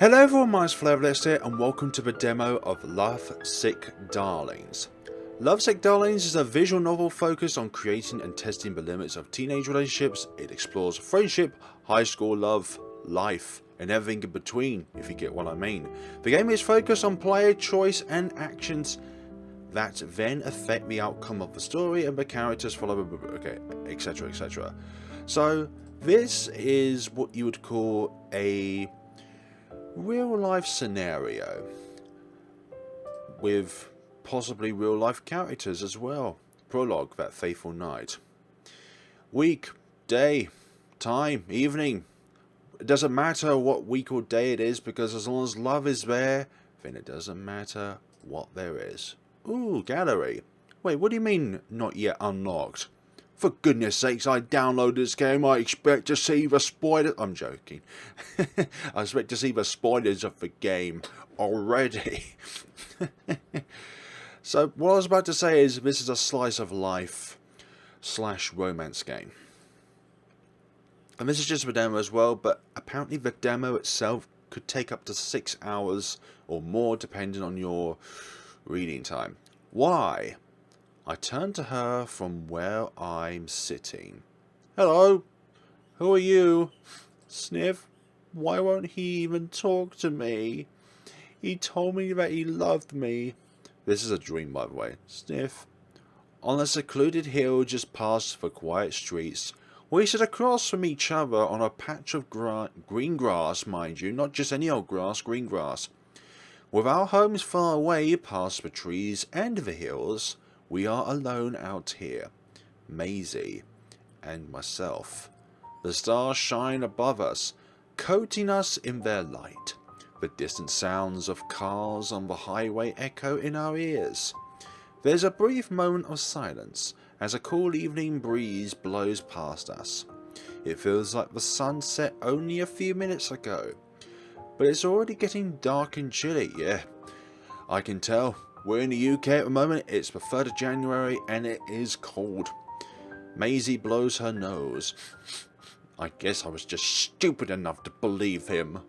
Hello everyone, my name's FlareBlitzed here and welcome to the demo of LoveSick Darlings. LoveSick Darlings is a visual novel focused on creating and testing the limits of teenage relationships. It explores friendship, high school love, life, and everything in between, if you get what I mean. The game is focused on player choice and actions that then affect the outcome of the story and the characters follow, etc, etc. So this is what you would call a real life scenario with possibly real life characters as well. Prologue, that fateful night. Week, day, time, evening. It doesn't matter what week or day it is, because as long as love is there, then it doesn't matter what there is. Ooh, gallery. Wait, what do you mean not yet unlocked? For goodness sakes, I downloaded this game. I expect to see the spoilers. I'm joking. I expect to see the spoilers of the game already. So what I was about to say is this is a slice of life / romance game. And this is just the demo as well, but apparently the demo itself could take up to 6 hours or more depending on your reading time. Why? I turn to her from where I'm sitting. Hello? Who are you? Sniff. Why won't he even talk to me? He told me that he loved me. This is a dream, by the way. Sniff. On a secluded hill just past the quiet streets, we sit across from each other on a patch of green grass, mind you, not just any old grass, green grass. With our homes far away past the trees and the hills, we are alone out here, Maisy and myself. The stars shine above us, coating us in their light. The distant sounds of cars on the highway echo in our ears. There's a brief moment of silence as a cool evening breeze blows past us. It feels like the sun set only a few minutes ago, but it's already getting dark and chilly. Yeah, I can tell. We're in the UK at the moment. It's the 3rd of January and it is cold. Maisy blows her nose. I guess I was just stupid enough to believe him.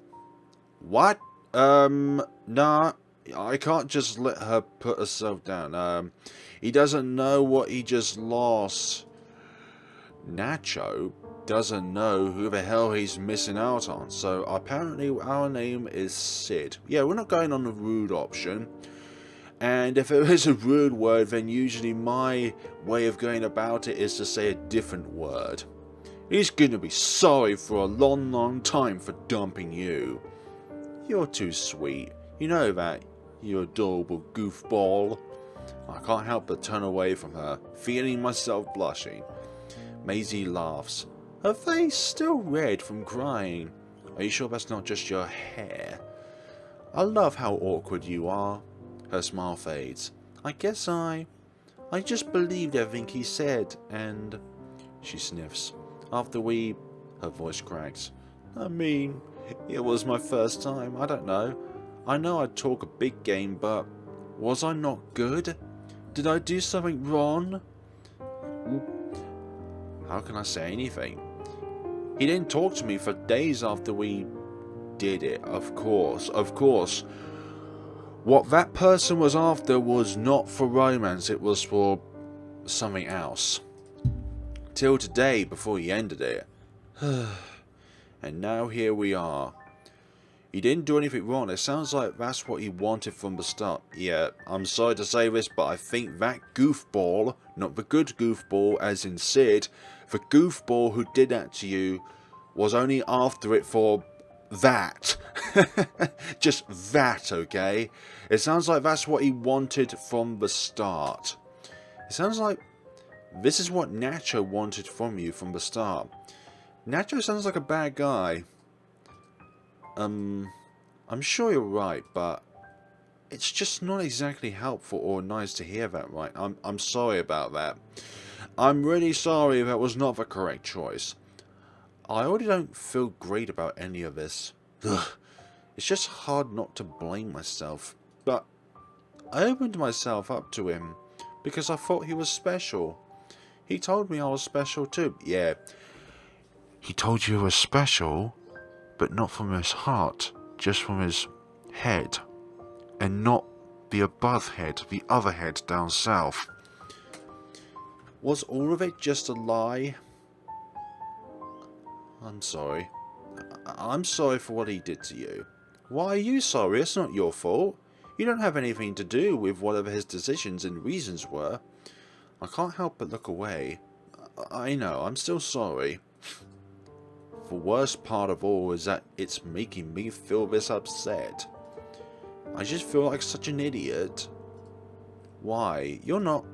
What? Nah, I can't just let her put herself down. He doesn't know what he just lost. Nacho doesn't know who the hell he's missing out on. So apparently our name is Sid. Yeah, we're not going on the rude option. And if it is a rude word, then usually my way of going about it is to say a different word. He's gonna be sorry for a long, long time for dumping you. You're too sweet. You know that, you adorable goofball. I can't help but turn away from her, feeling myself blushing. Maisy laughs, her face still red from crying. Are you sure that's not just your hair? I love how awkward you are. Her smile fades. I guess I just believed everything he said, and she sniffs. Her voice cracks. I mean, it was my first time. I don't know. I know I'd talk a big game, but was I not good? Did I do something wrong? How can I say anything? He didn't talk to me for days after we did it. Of course. What that person was after was not for romance, it was for something else. Till today, before he ended it. And now here we are. He didn't do anything wrong. It sounds like that's what he wanted from the start. Yeah, I'm sorry to say this, but I think that goofball, not the good goofball as in Sid, the goofball who did that to you was only after it for that. Just that, okay? It sounds like that's what he wanted from the start. It sounds like this is what Nacho wanted from you from the start. Nacho sounds like a bad guy. I'm sure you're right, but it's just not exactly helpful or nice to hear that, right? I'm sorry about that. I'm really sorry that was not the correct choice. I already don't feel great about any of this. Ugh. It's just hard not to blame myself. But I opened myself up to him because I thought he was special. He told me I was special too. Yeah. He told you you were special, but not from his heart, just from his head, and not the above head, the other head down south. Was all of it just a lie? I'm sorry. I'm sorry for what he did to you. Why are you sorry? It's not your fault. You don't have anything to do with whatever his decisions and reasons were. I can't help but look away. I know, I'm still sorry. The worst part of all is that it's making me feel this upset. I just feel like such an idiot. Why? You're not,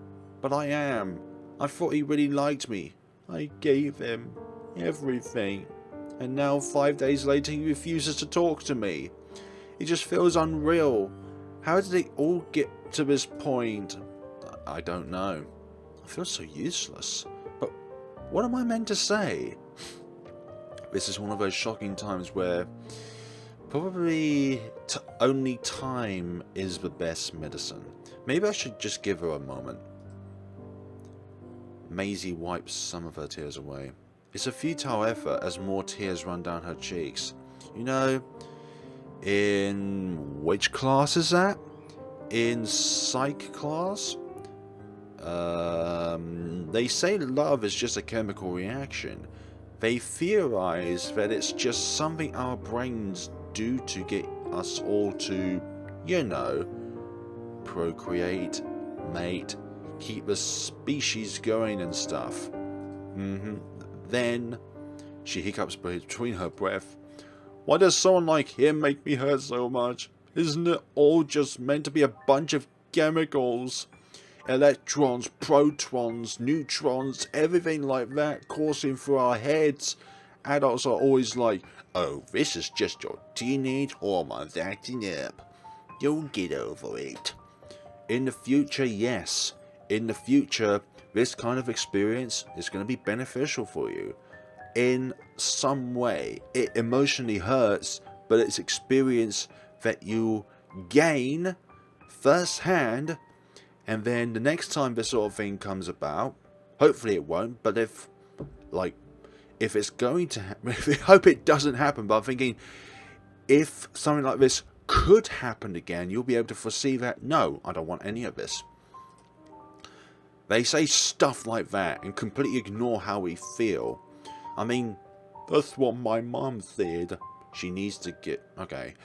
but I am. I thought he really liked me. I gave him everything. And now 5 days later he refuses to talk to me. It just feels unreal. How did it all get to this point? I don't know. I feel so useless. But what am I meant to say? This is one of those shocking times where probably only time is the best medicine. Maybe I should just give her a moment. Maisy wipes some of her tears away. It's a futile effort as more tears run down her cheeks. You know, in which class is that? In psych class? They say love is just a chemical reaction. They theorize that it's just something our brains do to get us all to, you know, procreate, mate, keep the species going and stuff. Then, she hiccups between her breath. Why does someone like him make me hurt so much? Isn't it all just meant to be a bunch of chemicals? Electrons, protons, neutrons, everything like that coursing through our heads. Adults are always like, oh, this is just your teenage hormones acting up. You'll get over it. In the future, yes. In the future, this kind of experience is going to be beneficial for you. In some way. It emotionally hurts, but it's experience that you gain firsthand. And then the next time this sort of thing comes about, hopefully it won't, but if it's going to happen, I hope it doesn't happen, but I'm thinking, if something like this could happen again, you'll be able to foresee that, no, I don't want any of this. They say stuff like that and completely ignore how we feel. I mean, that's what my mum said. She needs to get... Okay.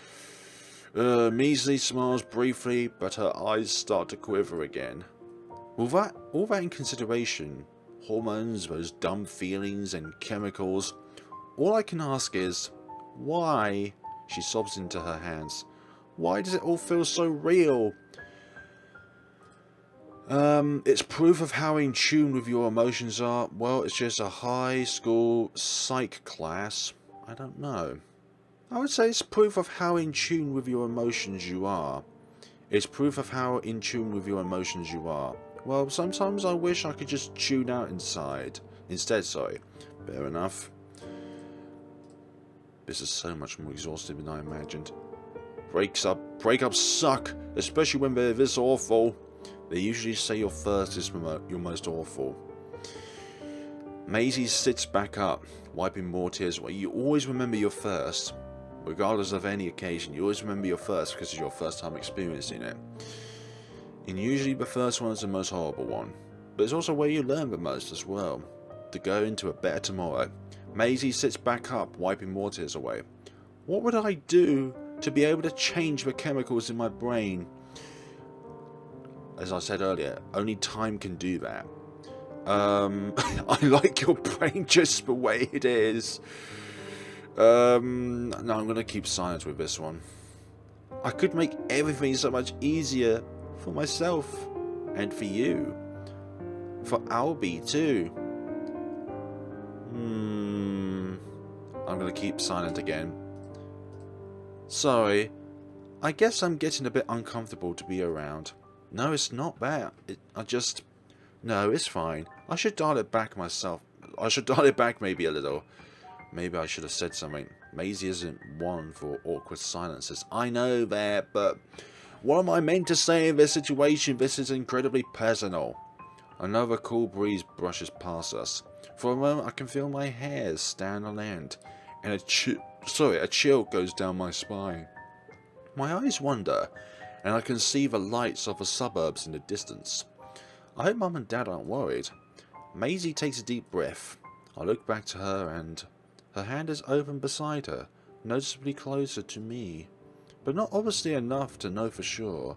Maisy smiles briefly, but her eyes start to quiver again. All that in consideration, hormones, those dumb feelings and chemicals, all I can ask is, why? She sobs into her hands. Why does it all feel so real? It's proof of how in tune with your emotions are. Well, it's just a high school psych class. I don't know. I would say it's proof of how in tune with your emotions you are. It's proof of how in tune with your emotions you are. Well, sometimes I wish I could just tune out instead, sorry. Fair enough. This is so much more exhausting than I imagined. Breakups suck, especially when they're this awful. They usually say your first is your most awful. Maisy sits back up, wiping more tears away. You always remember your first. Regardless of any occasion, you always remember your first because it's your first time experiencing it. And usually the first one is the most horrible one. But it's also where you learn the most as well. To go into a better tomorrow. Maisy sits back up, wiping more tears away. What would I do to be able to change the chemicals in my brain? As I said earlier, only time can do that. I like your brain just the way it is. No, I'm going to keep silent with this one. I could make everything so much easier for myself and for you. For Albie too. I'm going to keep silent again. Sorry. I guess I'm getting a bit uncomfortable to be around. No, it's not bad. No, it's fine. I should dial it back myself. I should dial it back maybe a little. Maybe I should have said something. Maisy isn't one for awkward silences. I know that, but what am I meant to say in this situation? This is incredibly personal. Another cool breeze brushes past us. For a moment, I can feel my hairs stand on end, and a chill goes down my spine. My eyes wander, and I can see the lights of the suburbs in the distance. I hope Mum and Dad aren't worried. Maisy takes a deep breath. I look back to her, and her hand is open beside her, noticeably closer to me, but not obviously enough to know for sure.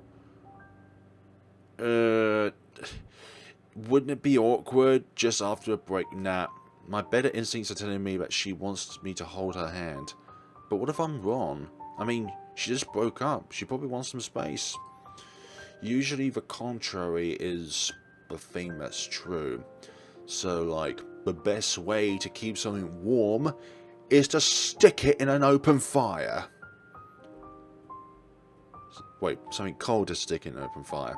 Wouldn't it be awkward just after a break? Nah, my better instincts are telling me that she wants me to hold her hand. But what if I'm wrong? I mean, she just broke up. She probably wants some space. Usually the contrary is the thing that's true. So, like, the best way to keep something warm is to stick it in an open fire. Wait, something cold to stick in an open fire.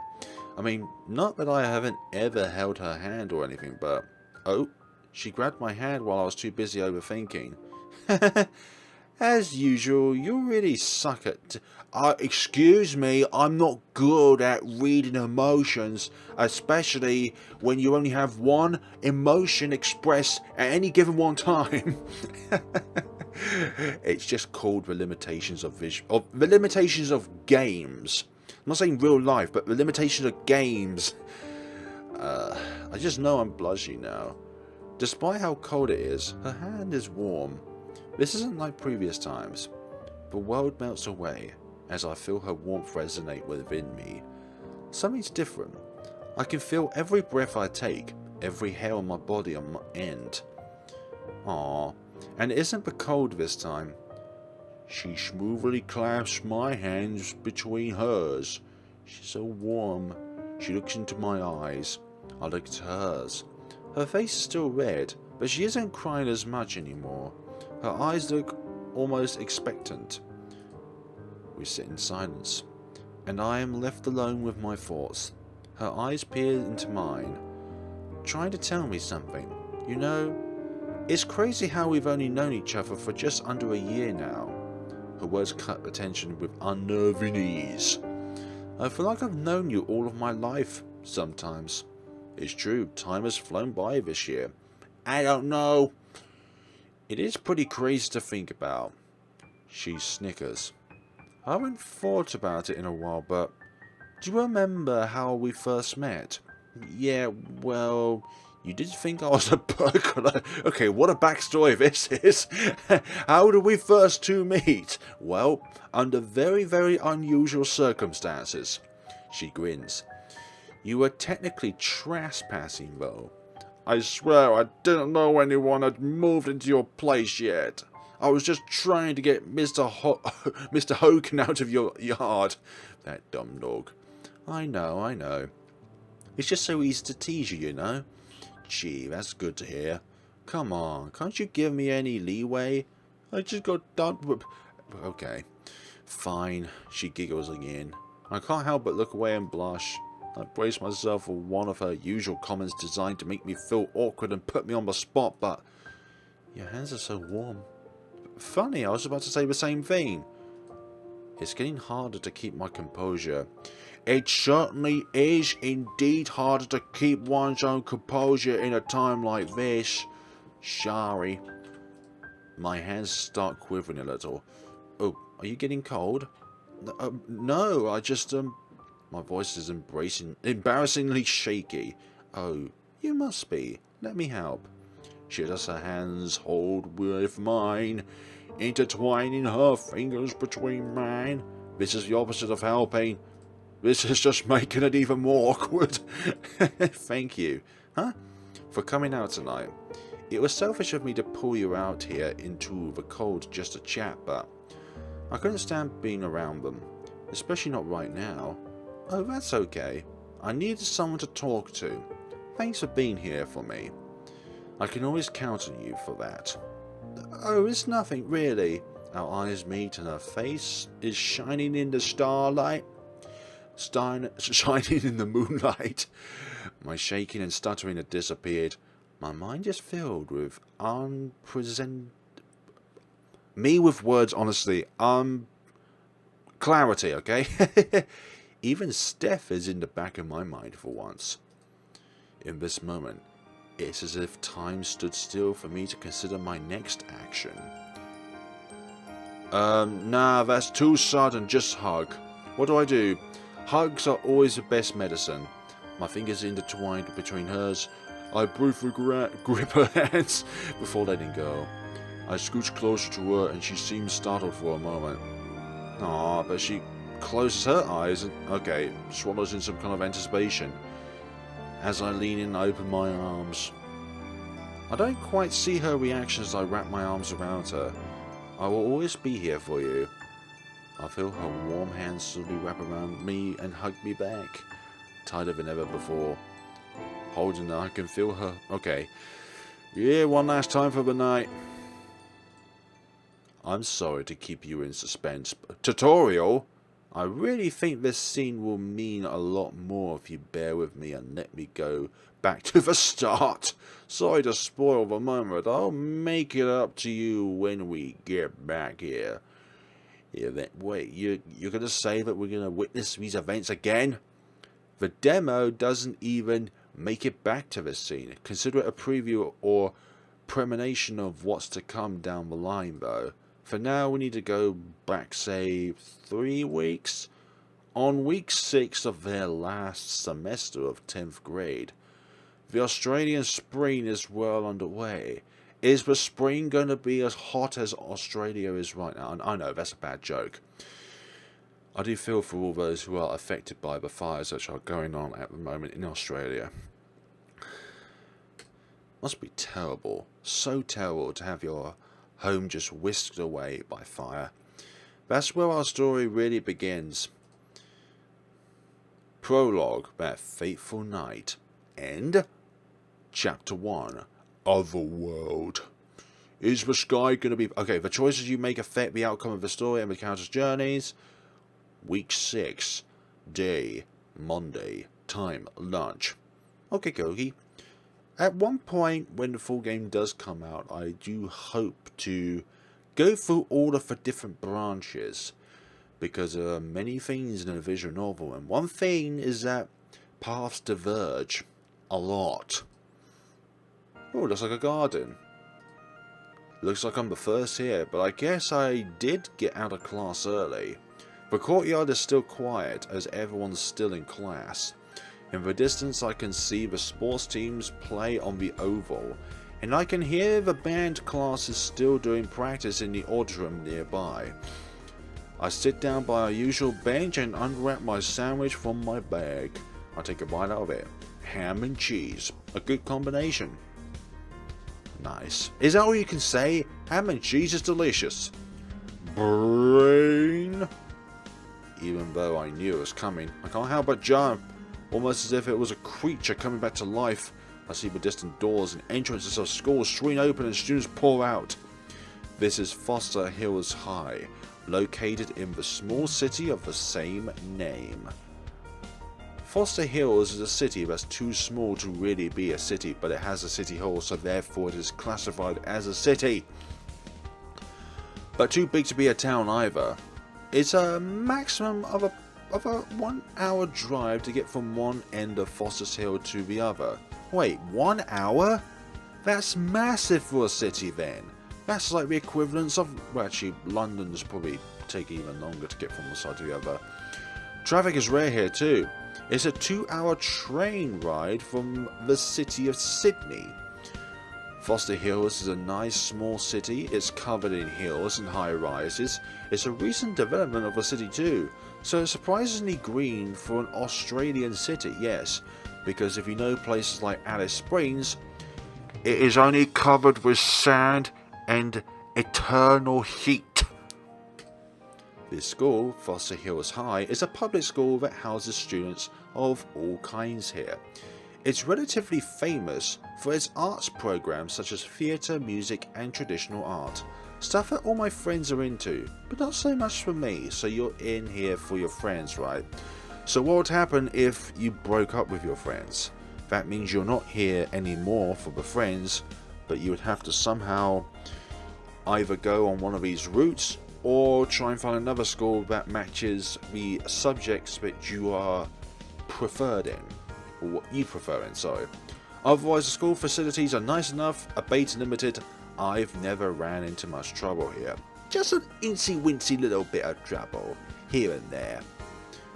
I mean, not that I haven't ever held her hand or anything, but... Oh, she grabbed my hand while I was too busy overthinking. As usual, you really suck at... excuse me, I'm not good at reading emotions, especially when you only have one emotion expressed at any given one time. It's just called the limitations of the limitations of games. I'm not saying real life, but the limitations of games. I just know I'm blushing now. Despite how cold it is, her hand is warm. This isn't like previous times. The world melts away as I feel her warmth resonate within me. Something's different. I can feel every breath I take, every hair on my body on my end. Aww, and it isn't the cold this time. She smoothly clasps my hands between hers. She's so warm. She looks into my eyes. I look into hers. Her face is still red, but she isn't crying as much anymore. Her eyes look almost expectant. We sit in silence, and I am left alone with my thoughts. Her eyes peer into mine, trying to tell me something. You know, it's crazy how we've only known each other for just under a year now. Her words cut the tension with unnerving ease. I feel like I've known you all of my life, sometimes. It's true, time has flown by this year. I don't know. It is pretty crazy to think about. She snickers. I haven't thought about it in a while, but do you remember how we first met? Yeah, well, you did think I was a burglar. Okay, what a backstory this is. How did we first two meet? Well, under very, very unusual circumstances. She grins. You were technically trespassing, though. I swear I didn't know anyone had moved into your place yet. I was just trying to get Mr. Hogan out of your yard. That dumb dog. I know. It's just so easy to tease you, you know. Gee, that's good to hear. Come on, can't you give me any leeway? I just got done with... Okay, fine. She giggles again. I can't help but look away and blush. I brace myself for one of her usual comments designed to make me feel awkward and put me on the spot, but... Your hands are so warm. Funny, I was about to say the same thing. It's getting harder to keep my composure. It certainly is indeed harder to keep one's own composure in a time like this. Sorry. My hands start quivering a little. Oh, are you getting cold? No, I just, My voice is embarrassingly shaky. Oh, you must be. Let me help. She does her hands hold with mine, intertwining her fingers between mine. This is the opposite of helping. This is just making it even more awkward. Thank you. Huh? For coming out tonight. It was selfish of me to pull you out here into the cold just to chat, but I couldn't stand being around them. Especially not right now. Oh, that's okay. I needed someone to talk to. Thanks for being here for me. I can always count on you for that. Oh, it's nothing, really. Our eyes meet and her face is shining in the starlight. Shining in the moonlight. My shaking and stuttering had disappeared. My mind is filled with me with words, honestly. Clarity, okay? Even Steph is in the back of my mind for once. In this moment, it's as if time stood still for me to consider my next action. Nah, that's too sudden, just hug. What do I do? Hugs are always the best medicine. My fingers intertwined between hers. I briefly grip her hands before letting go. I scooch closer to her and she seems startled for a moment. Aw, but she closes her eyes and, okay, swallows in some kind of anticipation. As I lean in, I open my arms. I don't quite see her reaction as I wrap my arms around her. I will always be here for you. I feel her warm hands slowly wrap around me and hug me back. Tighter than ever before. Holding her, I can feel her. Okay. Yeah, one last time for the night. I'm sorry to keep you in suspense. Tutorial? I really think this scene will mean a lot more if you bear with me and let me go back to the start. Sorry to spoil the moment. I'll make it up to you when we get back here. Yeah, wait, you're going to say that we're going to witness these events again? The demo doesn't even make it back to this scene. Consider it a preview or premonition of what's to come down the line, though. For now, we need to go back, say, 3 weeks? On week 6 of their last semester of 10th grade. The Australian spring is well underway. Is the spring going to be as hot as Australia is right now? And I know, that's a bad joke. I do feel for all those who are affected by the fires which are going on at the moment in Australia. Must be terrible. So terrible to have your home just whisked away by fire. That's where our story really begins. Prologue, that fateful night. End. Chapter 1. Otherworld. Is the sky going to be... Okay, the choices you make affect the outcome of the story and the character's journeys. Week 6. Day. Monday. Time. Lunch. Okay, Kogi. At one point, when the full game does come out, I do hope to go through all of the different branches. Because there are many things in a visual novel. And one thing is that paths diverge. A lot. Oh, looks like a garden. Looks like I'm the first here, but I guess I did get out of class early. The courtyard is still quiet, as everyone's still in class. In the distance I can see the sports teams play on the oval, and I can hear the band classes still doing practice in the auditorium nearby. I sit down by our usual bench and unwrap my sandwich from my bag. I take a bite out of it. Ham and cheese. A good combination. Nice. Is that all you can say? Ham and cheese is delicious. Brain. Even though I knew it was coming, I can't help but jump. Almost as if it was a creature coming back to life. I see the distant doors and entrances of schools swing open and students pour out. This is Foster Hills High, located in the small city of the same name. Foster Hills is a city that's too small to really be a city, but it has a city hall, so therefore it is classified as a city. But too big to be a town either. It's a maximum of a 1 hour drive to get from one end of Foster's Hill to the other. Wait, 1 hour? That's massive for a city then. That's like the equivalence of... Well, actually, London's probably taking even longer to get from one side to the other. Traffic is rare here too. It's a 2-hour train ride from the city of Sydney. Foster Hills is a nice small city. It's covered in hills and high rises. It's a recent development of the city too. So it's surprisingly green for an Australian city, yes. Because if you know places like Alice Springs, it is only covered with sand and eternal heat. This school, Foster Hills High, is a public school that houses students of all kinds here. It's relatively famous for its arts programs such as theatre, music and traditional art. Stuff that all my friends are into, but not so much for me, so you're in here for your friends, right? So what would happen if you broke up with your friends? That means you're not here anymore for the friends, but you would have to somehow either go on one of these routes or try and find another school that matches the subjects that you are preferred in, or what you prefer in, sorry. Otherwise, the school facilities are nice enough, albeit limited. I've never ran into much trouble here. just an incy-wincy little bit of trouble, here and there.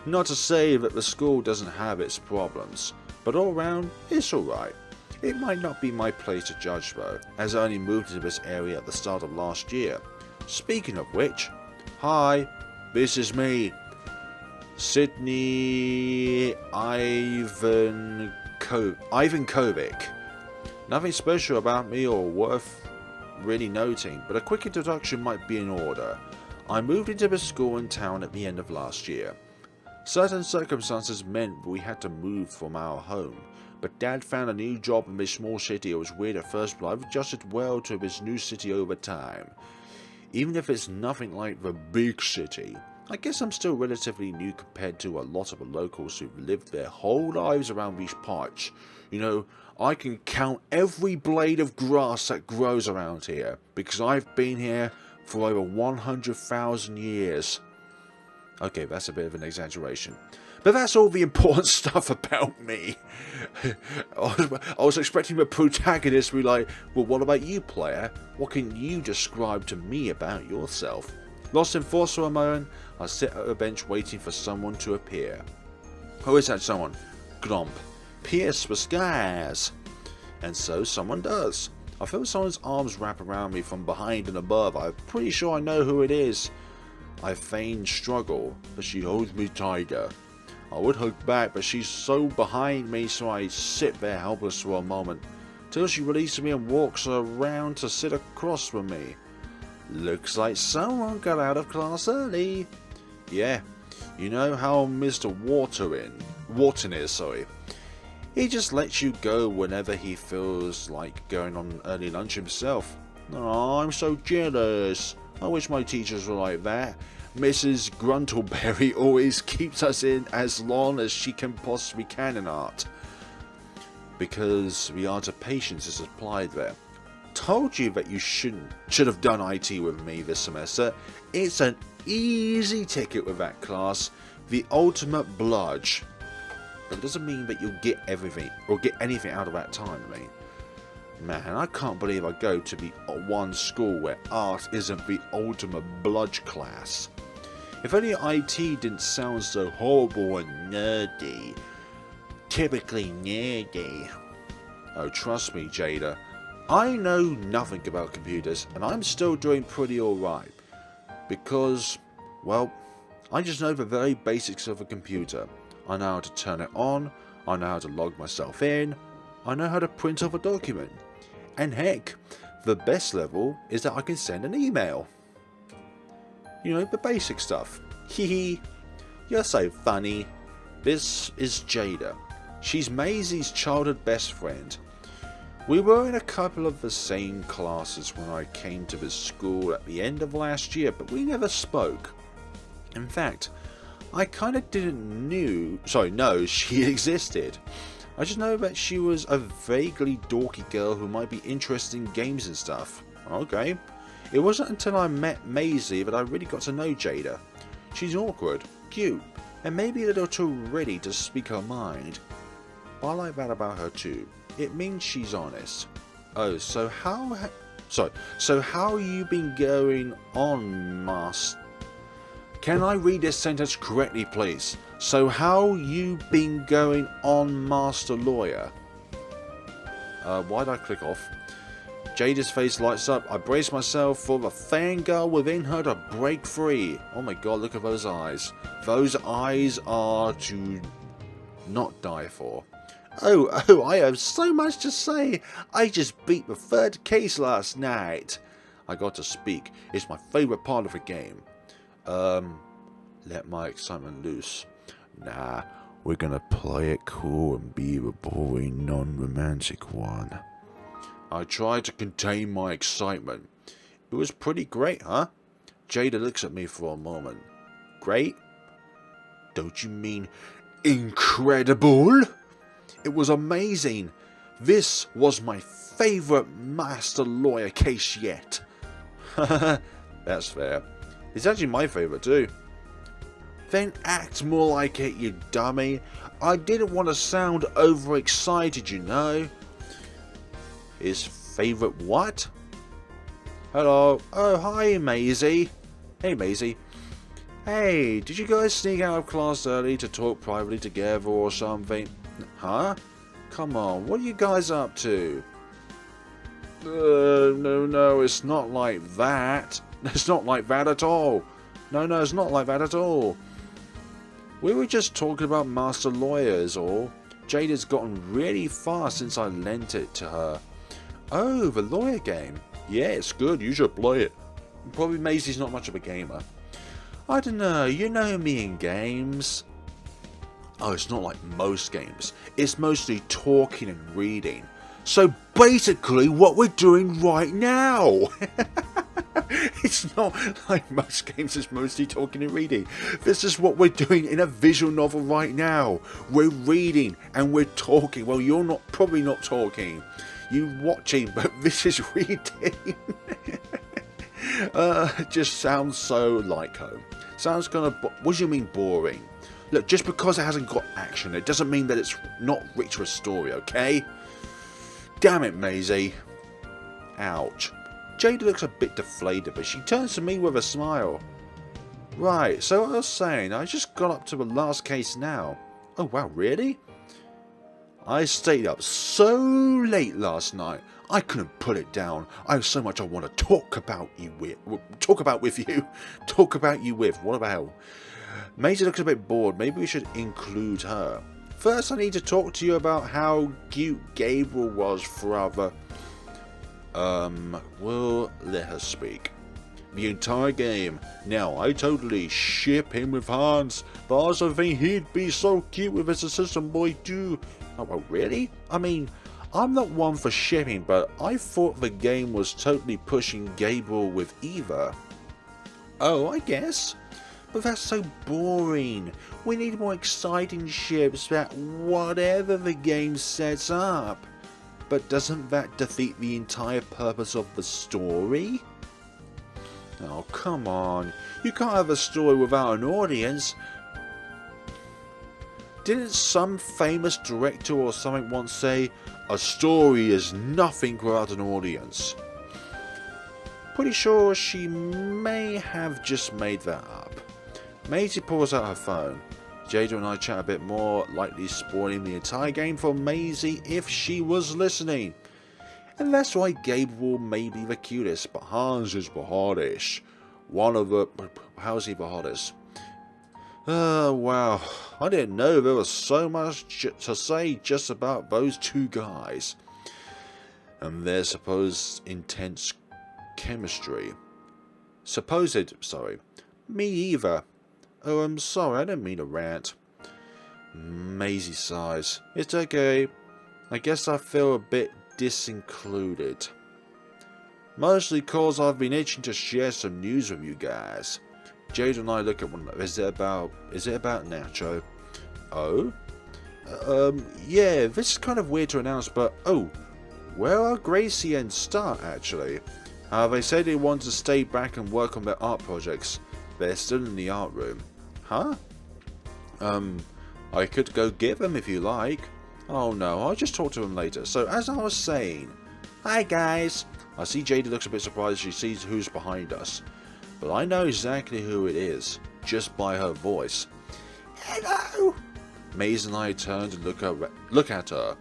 Not to say that the school doesn't have its problems, but all round, it's alright. It might not be my place to judge though, as I only moved into this area at the start of last year. Speaking of which, hi, this is me, Sydney Ivan Kovic. Nothing special about me or worth really noting, but a quick introduction might be in order. I moved into the school in town at the end of last year. Certain circumstances meant we had to move from our home, but Dad found a new job in this small city. It was weird at first, but I've adjusted well to this new city over time. Even if it's nothing like the big city, I guess I'm still relatively new compared to a lot of the locals who've lived their whole lives around these parts. You know, I can count every blade of grass that grows around here, because I've been here for over 100,000 years. Okay, that's a bit of an exaggeration. But that's all the important stuff about me. I was expecting the protagonist to be like, well, what about you, player? What can you describe to me about yourself? Lost in thoughts for a moment, I sit at a bench waiting for someone to appear. Who is that someone? Glomp. Pierce the skies. And so someone does. I feel someone's arms wrap around me from behind and above. I'm pretty sure I know who it is. I feign struggle, but she holds me tighter. I would hug back, but she's so behind me, so I sit there helpless for a moment, till she releases me and walks around to sit across from me. Looks like someone got out of class early. Yeah, you know how Mr. Wharton is. He just lets you go whenever he feels like going on early lunch himself. Oh, I'm so jealous. I wish my teachers were like that. Mrs. Gruntleberry always keeps us in as long as she can possibly can in art, because the art of patience is applied there. Told you that you should have done IT with me this semester. It's an easy ticket with that class, the ultimate bludge. But it doesn't mean that you'll get everything or get anything out of that time, mate. Man, I can't believe I go to the one school where art isn't the ultimate bludge class. If only IT didn't sound so horrible and nerdy. Typically nerdy. Oh, trust me, Jayda. I know nothing about computers, and I'm still doing pretty alright. Because, well, I just know the very basics of a computer. I know how to turn it on, I know how to log myself in, I know how to print off a document. And heck, the best level is that I can send an email. You know, the basic stuff. Hehe. You're so funny. This is Jayda. She's Maisy's childhood best friend. We were in a couple of the same classes when I came to this school at the end of last year, but we never spoke. In fact, I kind of didn't know she existed. I just know that she was a vaguely dorky girl who might be interested in games and stuff. Okay. It wasn't until I met Maisy that I really got to know Jayda. She's awkward, cute, and maybe a little too ready to speak her mind. But I like that about her too. It means she's honest. Oh, so how you been going on, Master? Can I read this sentence correctly, please? So how you been going on, Master Lawyer? Why'd I click off? Jayda's face lights up. I brace myself for the fangirl within her to break free. Oh my god, look at those eyes. Those eyes are to not die for. Oh, I have so much to say. I just beat the third case last night. I got to speak. It's my favourite part of the game. Let my excitement loose. Nah, we're gonna play it cool and be the boring, non-romantic one. I tried to contain my excitement. It was pretty great, huh? Jayda looks at me for a moment. Great? Don't you mean incredible? It was amazing. This was my favourite Master Lawyer case yet. That's fair. It's actually my favourite too. Then act more like it, you dummy. I didn't want to sound overexcited, you know. His favourite what? Hello. Oh, hi, Maisy. Hey, Maisy. Hey, did you guys sneak out of class early to talk privately together or something? Huh? Come on, what are you guys up to? No, it's not like that. It's not like that at all. No, it's not like that at all. We were just talking about master lawyers, or Jayda's gotten really far since I lent it to her. Oh, the lawyer game. Yeah, it's good. You should play it. Probably Maisy's not much of a gamer. I don't know. You know me in games. Oh, it's not like most games. It's mostly talking and reading. So basically what we're doing right now. It's not like most games, it's mostly talking and reading. This is what we're doing in a visual novel right now. We're reading and we're talking. Well, you're probably not talking. You're watching, but this is reading. It just sounds so like home. Sounds kind of... What do you mean boring? Look, just because it hasn't got action, it doesn't mean that it's not rich with a story, okay? Damn it, Maisy. Ouch. Jayda looks a bit deflated, but she turns to me with a smile. Right, so I was saying, I just got up to the last case now. Oh wow, really? I stayed up so late last night, I couldn't put it down. I have so much I want to talk about you with. Talk about you with. What about? Maisy looks a bit bored. Maybe we should include her. First, I need to talk to you about how cute Gabriel was forever. We'll let her speak. The entire game. Now, I totally ship him with Hans, but I also think he'd be so cute with his assistant boy too. Oh, well, really? I mean, I'm not one for shipping, but I thought the game was totally pushing Gabriel with Eva. Oh, I guess. But that's so boring. We need more exciting ships that whatever the game sets up. But doesn't that defeat the entire purpose of the story? Oh, come on. You can't have a story without an audience. Didn't some famous director or something once say, a story is nothing without an audience? Pretty sure she may have just made that up. Maisy pulls out her phone. Jayda and I chat a bit more, likely spoiling the entire game for Maisy if she was listening. And that's why Gabriel may be the cutest, but Hans is the hottest. How's he the hottest? Wow. I didn't know there was so much to say just about those two guys. And their supposed intense chemistry. Me either. Oh, I'm sorry, I didn't mean to rant. Maisy sighs. It's okay. I guess I feel a bit disincluded. Mostly cause I've been itching to share some news with you guys. Jayda and I look at one another. Is it about Nacho? Oh? Yeah, this is kind of weird to announce, but oh, where are Gracie and Star actually? They said they want to stay back and work on their art projects. They're still in the art room. Huh? I could go get them if you like. Oh no, I'll just talk to them later. So as I was saying, hi guys. I see Jayda looks a bit surprised as she sees who's behind us. But I know exactly who it is, just by her voice. Hello! Maisy and I turned and look at her.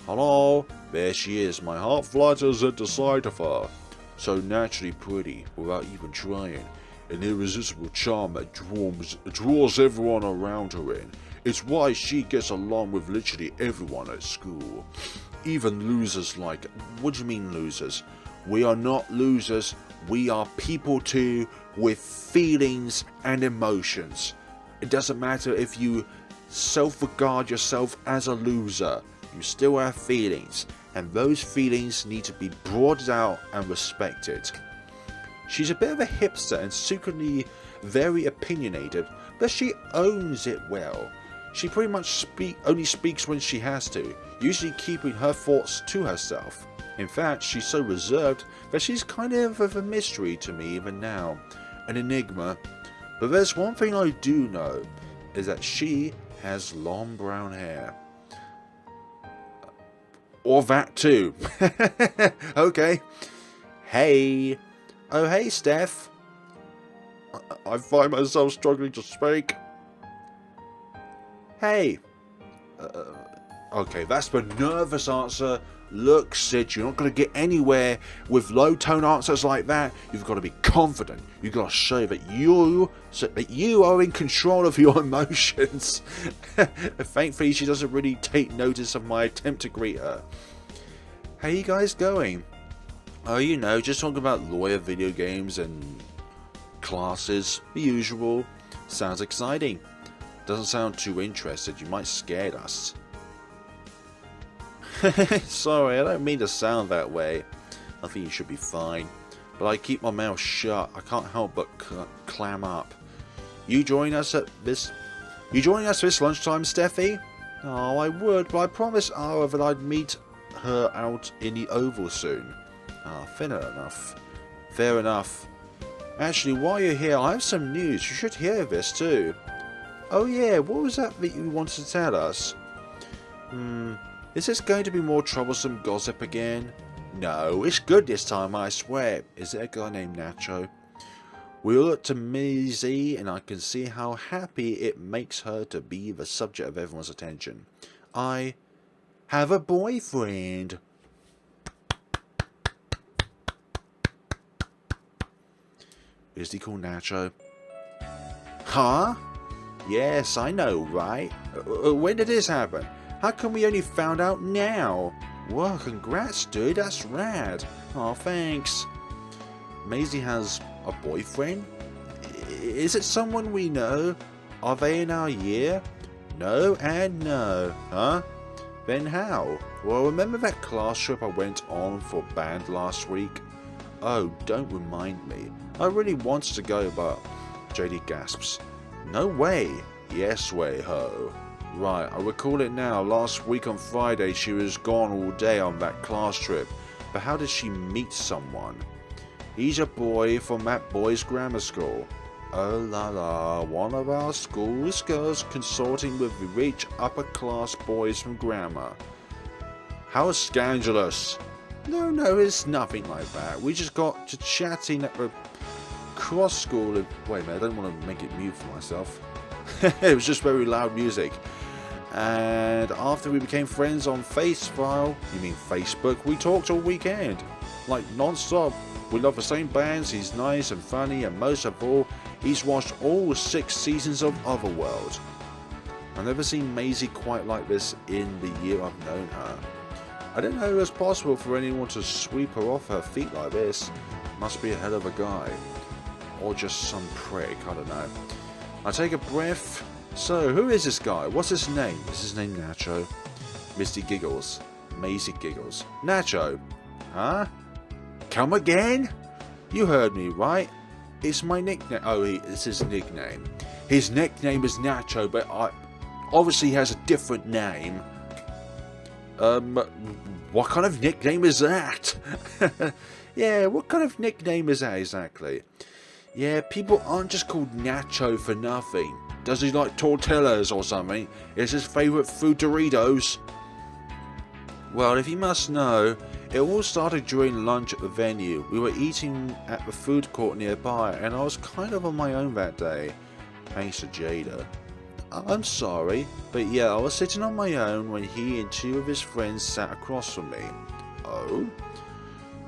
Hello, there she is. My heart flutters at the sight of her. So naturally pretty, without even trying. An irresistible charm that draws everyone around her in. It's why she gets along with literally everyone at school. Even losers like... What do you mean losers? We are not losers. We are people too, with feelings and emotions. It doesn't matter if you self-regard yourself as a loser. You still have feelings. And those feelings need to be brought out and respected. She's a bit of a hipster and secretly very opinionated, but she owns it well. She pretty much only speaks when she has to, usually keeping her thoughts to herself. In fact, she's so reserved that she's kind of a mystery to me even now, an enigma. But there's one thing I do know, is that she has long brown hair. Or that too. Okay. Hey. Oh, hey, Steph. I find myself struggling to speak. Hey. Okay, that's the nervous answer. Look, Sid, you're not going to get anywhere with low-tone answers like that. You've got to be confident. You've got to show that you are in control of your emotions. Thankfully, she doesn't really take notice of my attempt to greet her. How you guys going? Oh, you know, just talking about lawyer video games and classes. The usual. Sounds exciting. Doesn't sound too interested. You might scare us. Sorry, I don't mean to sound that way. I think you should be fine. But I keep my mouth shut. I can't help but clam up. You join us this lunchtime, Steffi? Oh, I would, but I promised Ara that I'd meet her out in the Oval soon. Ah, fair enough. Fair enough. Actually, while you're here, I have some news. You should hear this too. Oh yeah, what was that you wanted to tell us? Is this going to be more troublesome gossip again? No, it's good this time, I swear. Is there a guy named Nacho? We look to Maisy, and I can see how happy it makes her to be the subject of everyone's attention. I have a boyfriend. Is he called Nacho? Huh? Yes, I know, right? When did this happen? How come we only found out now? Well, congrats, dude. That's rad. Aw, thanks. Maisy has a boyfriend? Is it someone we know? Are they in our year? No and no. Huh? Then how? Well, remember that class trip I went on for band last week? Oh, don't remind me. I really wanted to go, but JD gasps. No way. Yes way, ho. Right, I recall it now. Last week on Friday, she was gone all day on that class trip. But how did she meet someone? He's a boy from that boys' grammar school. Oh la la, one of our school's girls consorting with the rich upper-class boys from grammar. How scandalous. No, it's nothing like that. We just got to chatting at the cross school. Wait a minute, I don't want to make it mute for myself. It was just very loud music. And after we became friends on Facebook, we talked all weekend. Like non-stop. We love the same bands, he's nice and funny, and most of all, he's watched all 6 seasons of Otherworld. I've never seen Maisy quite like this in the year I've known her. I didn't know it was possible for anyone to sweep her off her feet like this. Must be a hell of a guy. Or just some prick, I don't know. I take a breath. So, who is this guy? What's his name? Is his name Nacho? Misty giggles. Maisy giggles. Nacho? Huh? Come again? You heard me, right? It's my nickname. Oh, it's his nickname. His nickname is Nacho, but obviously he has a different name. What kind of nickname is that? Yeah, what kind of nickname is that exactly? Yeah, people aren't just called Nacho for nothing. Does he like tortillas or something? Is his favourite food Doritos? Well, if you must know, it all started during lunch at the venue. We were eating at the food court nearby, and I was kind of on my own that day. Thanks to Jayda. I'm sorry, but yeah, I was sitting on my own when he and 2 of his friends sat across from me. Oh?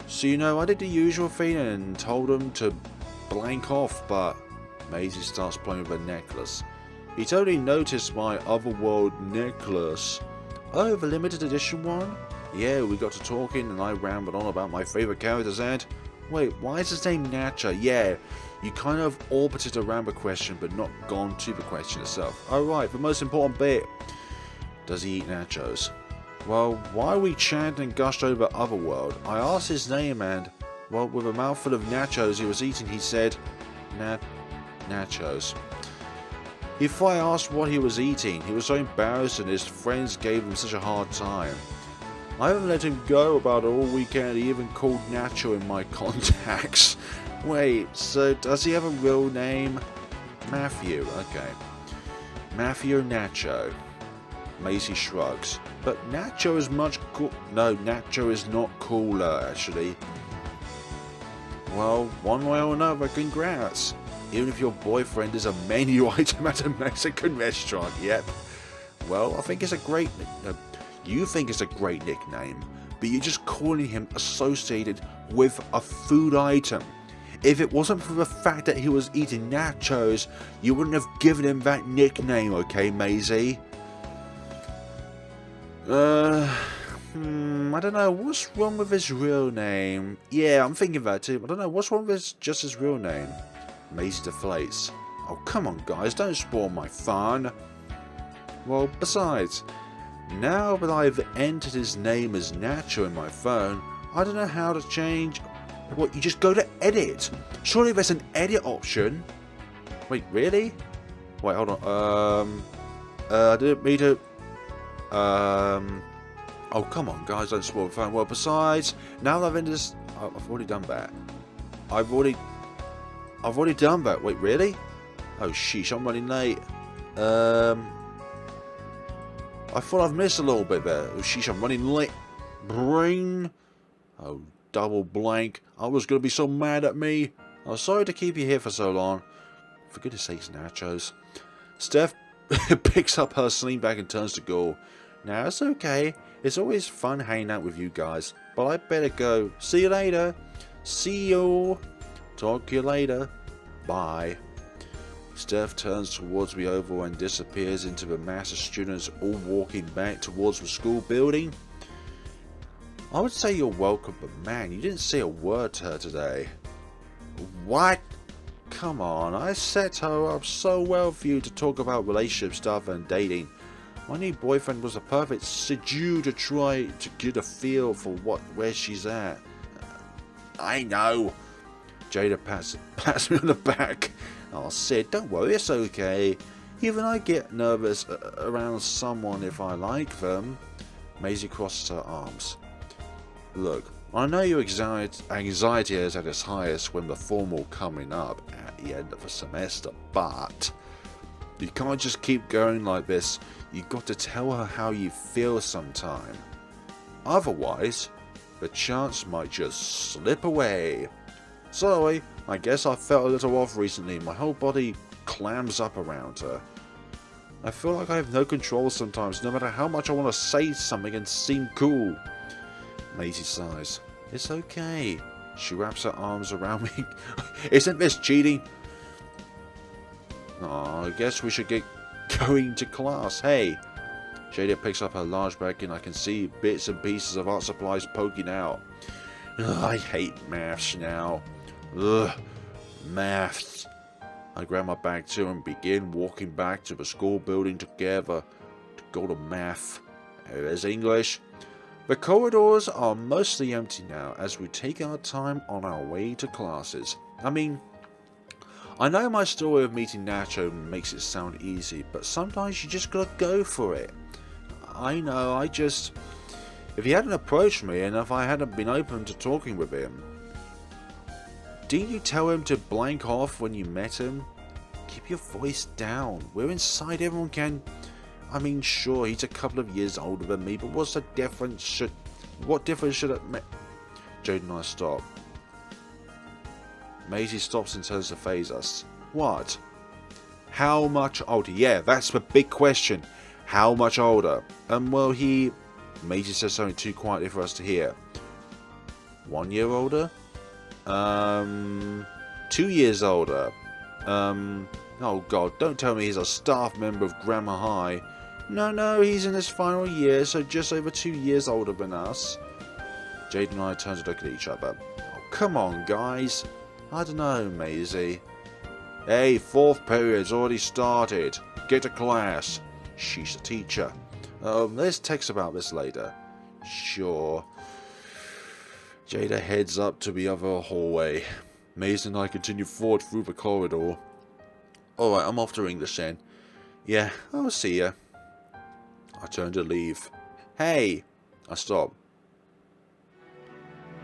So you know, I did the usual thing and told them to blank off, but Maisy starts playing with a necklace. He totally noticed my Otherworld necklace. Oh, the limited edition one? Yeah, we got to talking and I rambled on about my favourite characters and... Wait, why is his name Nacho? Yeah, you kind of orbited around the question but not gone to the question itself. Oh right, the most important bit. Does he eat nachos? Well, while we chatted and gushed over Otherworld, I asked his name and... Well, with a mouthful of nachos he was eating, he said... Nachos. If I asked what he was eating, he was so embarrassed and his friends gave him such a hard time. I haven't let him go about it all weekend. He even called Nacho in my contacts. Wait, so does he have a real name? Matthew, okay. Matthew Nacho. Maisy shrugs. But Nacho is much cool. No, Nacho is not cooler, actually. Well, one way or another, congrats. Even if your boyfriend is a menu item at a Mexican restaurant, yep. Well, I think it's a great... you think it's a great nickname, but you're just calling him associated with a food item. If it wasn't for the fact that he was eating nachos, you wouldn't have given him that nickname, okay, Maisy? I don't know, what's wrong with his real name? Yeah, I'm thinking that too. I don't know, what's wrong with just his real name? Maisy deflates. Oh, come on, guys, don't spoil my fun. Well, besides, now that I've entered his name as Nacho in my phone, I don't know how to change. What, you just go to edit? Surely there's an edit option. Wait, really? Wait, hold on. I didn't mean to. Oh, come on, guys, don't spoil the fun. Well, besides, now that I've entered this, I've already done that. I've already done that. Wait, really? Oh, sheesh, I'm running late. I thought I've missed a little bit there. Oh, sheesh, I'm running late. Brain. Oh, double blank. I was going to be so mad at me. I'm sorry to keep you here for so long. For goodness sakes, Nachos. Steph picks up her sling bag and turns to go. Now, it's okay. It's always fun hanging out with you guys. But I better go. See you later. See you. Talk to you later. Bye. Steph turns towards the oval and disappears into the mass of students all walking back towards the school building. I would say you're welcome, but man, you didn't say a word to her today. What? Come on, I set her up so well for you to talk about relationship stuff and dating. My new boyfriend was a perfect seduce to try to get a feel for where she's at. I know. Jayda pats me on the back. Oh, Sid, don't worry, it's okay. Even I get nervous around someone if I like them. Maisy crosses her arms. Look, I know your anxiety is at its highest when the formal coming up at the end of the semester, but you can't just keep going like this. You got to tell her how you feel sometime. Otherwise, the chance might just slip away. Sorry, I guess I felt a little off recently. My whole body clams up around her. I feel like I have no control sometimes, no matter how much I want to say something and seem cool. Maisy sighs. It's okay. She wraps her arms around me. Isn't this cheating? Oh, I guess we should get going to class. Hey. Jayda picks up her large bag and I can see bits and pieces of art supplies poking out. Ugh, I hate maths now. Ugh, maths. I grab my bag too and begin walking back to the school building together to go to math. There's English. The corridors are mostly empty now as we take our time on our way to classes. I mean, I know my story of meeting Nacho makes it sound easy, but sometimes you just gotta go for it. I know, if he hadn't approached me and if I hadn't been open to talking with him, didn't you tell him to blank off when you met him? Keep your voice down. We're inside, everyone can... I mean, sure, he's a couple of years older than me, but what difference should it make? Jayda and I stop. Maisy stops and turns to face us. What? How much older? Yeah, that's the big question. How much older? Well, Maisy says something too quietly for us to hear. 1 year older? 2 years older. Oh god, don't tell me he's a staff member of Grammar High. No, he's in his final year, so just over 2 years older than us. Jayda and I turn to look at each other. Oh, come on, guys. I don't know, Maisy. Hey, 4th period's already started. Get to class. She's the teacher. Let's text about this later. Sure. Jayda heads up to the other hallway. Maisy and I continue forward through the corridor. Alright, I'm off to English then. Yeah, I'll see ya. I turn to leave. Hey! I stop.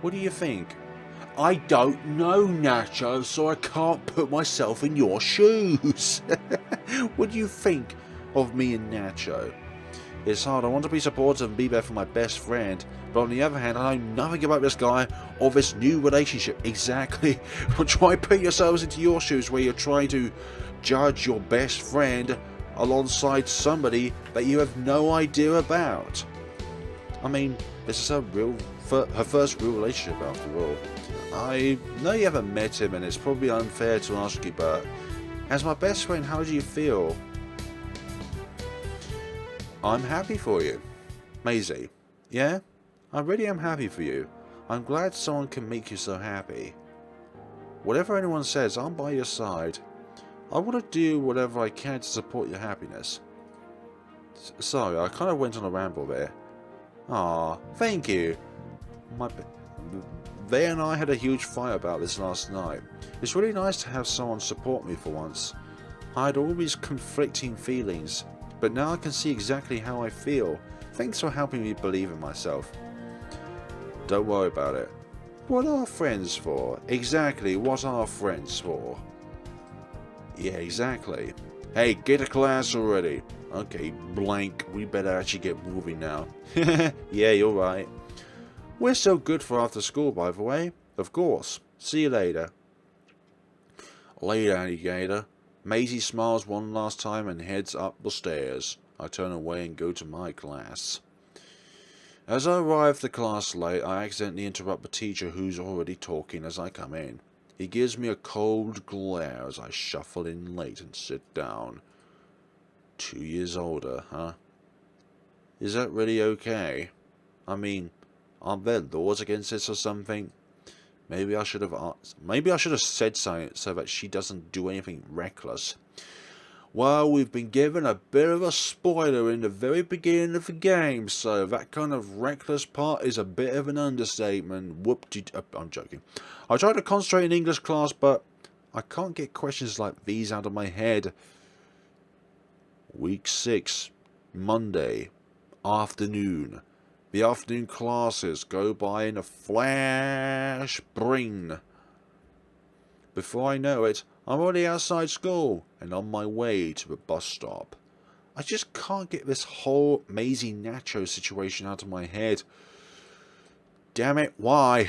What do you think? I don't know, Nacho, so I can't put myself in your shoes. What do you think of me and Nacho? It's hard. I want to be supportive and be there for my best friend. But on the other hand, I know nothing about this guy or this new relationship. Exactly. Try put yourselves into your shoes where you're trying to judge your best friend alongside somebody that you have no idea about. I mean, this is her first real relationship after all. I know you haven't met him and it's probably unfair to ask you, but as my best friend, how do you feel? I'm happy for you. Maisy. Yeah? I really am happy for you. I'm glad someone can make you so happy. Whatever anyone says, I'm by your side. I want to do whatever I can to support your happiness. Sorry, I kind of went on a ramble there. Ah, thank you. They and I had a huge fight about this last night. It's really nice to have someone support me for once. I had all these conflicting feelings, but now I can see exactly how I feel. Thanks for helping me believe in myself. Don't worry about it. What are friends for? Exactly, what are friends for? Yeah, exactly. Hey, get to class already. Okay, blank, we better actually get moving now. Yeah, you're right. We're so good for after school, by the way. Of course. See you later. Later, alligator. Maisy smiles one last time and heads up the stairs. I turn away and go to my class. As I arrive to class late, I accidentally interrupt the teacher who's already talking as I come in. He gives me a cold glare as I shuffle in late and sit down. 2 years older, huh? Is that really okay? I mean, aren't there laws against this or something? Maybe I should have asked. Maybe I should have said something so that she doesn't do anything reckless. Well, we've been given a bit of a spoiler in the very beginning of the game, so that kind of reckless part is a bit of an understatement. I'm joking. I tried to concentrate in English class, but I can't get questions like these out of my head. Week 6, Monday, afternoon. The afternoon classes go by in a flash brain. Before I know it, I'm already outside school and on my way to the bus stop. I just can't get this whole Maisy Nachos situation out of my head. Damn it, why?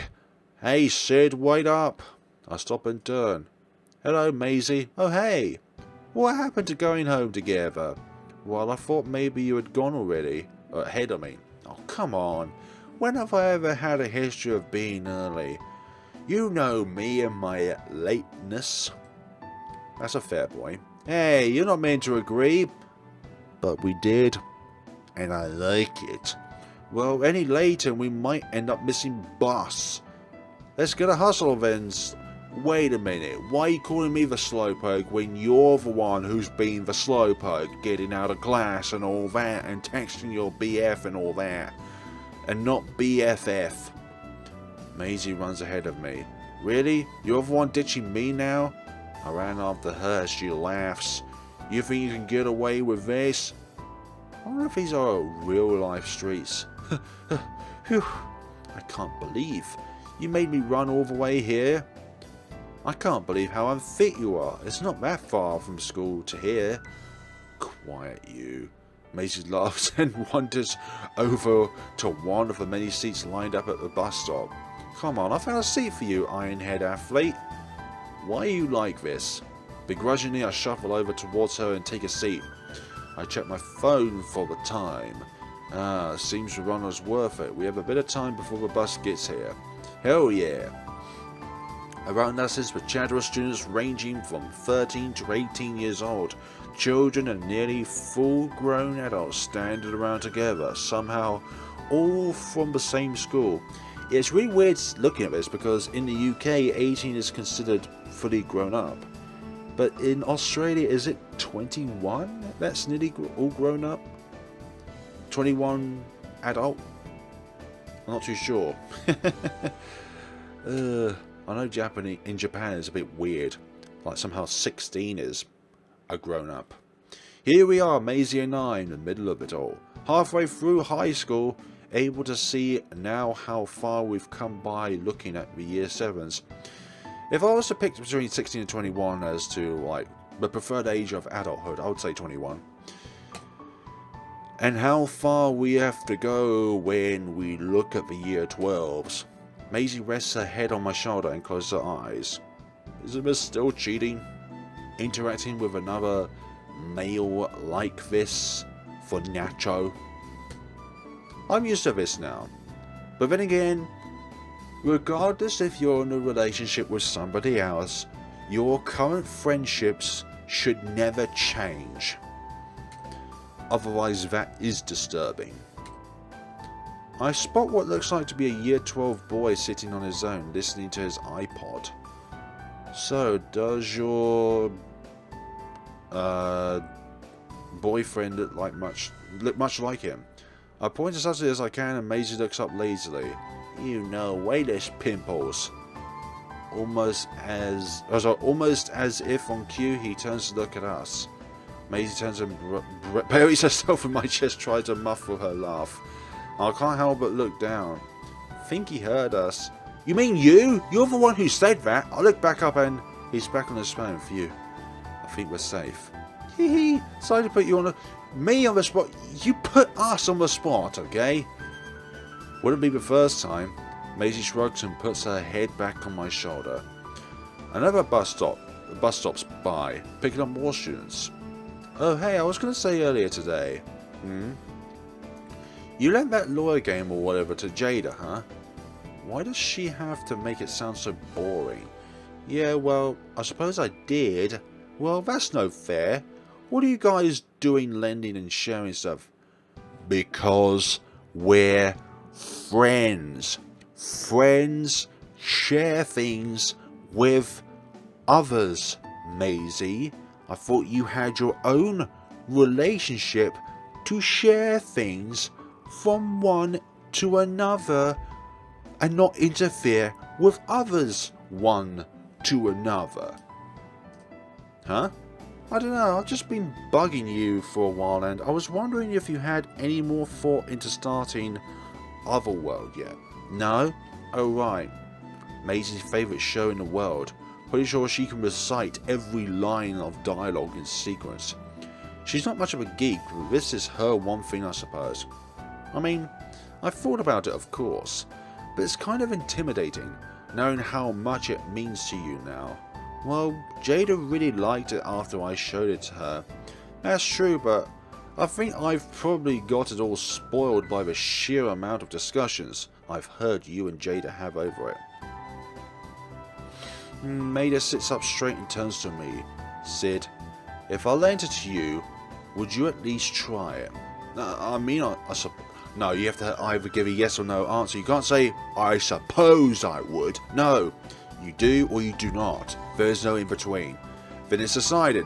Hey Sid, wait up. I stop and turn. Hello Maisy. Oh hey. What happened to going home together? Well, I thought maybe you had gone already. Ahead of me. Oh, come on. When have I ever had a history of being early? You know me and my lateness. That's a fair point. Hey, you're not meant to agree. But we did. And I like it. Well, any later we might end up missing bus. Let's get a hustle then. Wait a minute. Why are you calling me the slowpoke when you're the one who's been the slowpoke, getting out of class and all that, and texting your BF and all that, and not BFF? Maisy runs ahead of me. Really? You're the one ditching me now? I ran after her. She laughs. You think you can get away with this? I wonder if these are real life streets. Phew. I can't believe you made me run all the way here. I can't believe how unfit you are. It's not that far from school to here. Quiet you. Maisy laughs and wanders over to one of the many seats lined up at the bus stop. Come on, I found a seat for you, Ironhead athlete. Why are you like this? Begrudgingly, I shuffle over towards her and take a seat. I check my phone for the time. Seems the run was worth it. We have a bit of time before the bus gets here. Hell yeah. Around us is the chatter of students ranging from 13 to 18 years old. Children and nearly full-grown adults standing around together, somehow all from the same school. It's really weird looking at this because in the UK 18 is considered fully grown up. But in Australia, is it 21 that's nearly all grown up? 21 adult? I'm not too sure. I know in Japan is a bit weird. Like somehow 16 is a grown up. Here we are, Maisy and I, in the middle of it all. Halfway through high school, able to see now how far we've come by looking at the year 7s. If I was to pick between 16 and 21 as to like the preferred age of adulthood, I would say 21. And how far we have to go when we look at the year 12s. Maisy rests her head on my shoulder and closes her eyes. Is it still cheating? Interacting with another male like this for Nacho? I'm used to this now. But then again, regardless if you're in a relationship with somebody else, your current friendships should never change. Otherwise, that is disturbing. I spot what looks like to be a year 12 boy sitting on his own, listening to his iPod. So, does your boyfriend look much like him? I point as subtly as I can, and Maisy looks up lazily. You know, way less pimples. Almost as if on cue, he turns to look at us. Maisy turns and buries herself in my chest, tries to muffle her laugh. I can't help but look down. Think he heard us. You mean you? You're the one who said that. I look back up and he's back on his phone. Phew. I think we're safe. Hee hee. Sorry to put you on me on the spot. You put us on the spot, okay? Wouldn't be the first time. Maisy shrugs and puts her head back on my shoulder. Another bus stops by, picking up more students. Oh hey, I was going to say earlier today. You lent that lawyer game or whatever to Jayda, huh? Why does she have to make it sound so boring? Yeah, well, I suppose I did. Well, that's no fair. What are you guys doing lending and sharing stuff? Because we're friends. Friends share things with others, Maisy. I thought you had your own relationship to share things from one to another and not interfere with others one to another. Huh? I don't know, I've just been bugging you for a while and I was wondering if you had any more thought into starting Otherworld yet. No? Oh right. Maisy's favourite show in the world. Pretty sure she can recite every line of dialogue in sequence. She's not much of a geek, but this is her one thing I suppose. I mean, I've thought about it of course, but it's kind of intimidating, knowing how much it means to you now. Well, Jayda really liked it after I showed it to her. That's true, but I think I've probably got it all spoiled by the sheer amount of discussions I've heard you and Jayda have over it. Maida sits up straight and turns to me. Sid, if I lent it to you, would you at least try it? No, you have to either give a yes or no answer. You can't say, I suppose I would. No, you do or you do not. There is no in between. Then it's decided.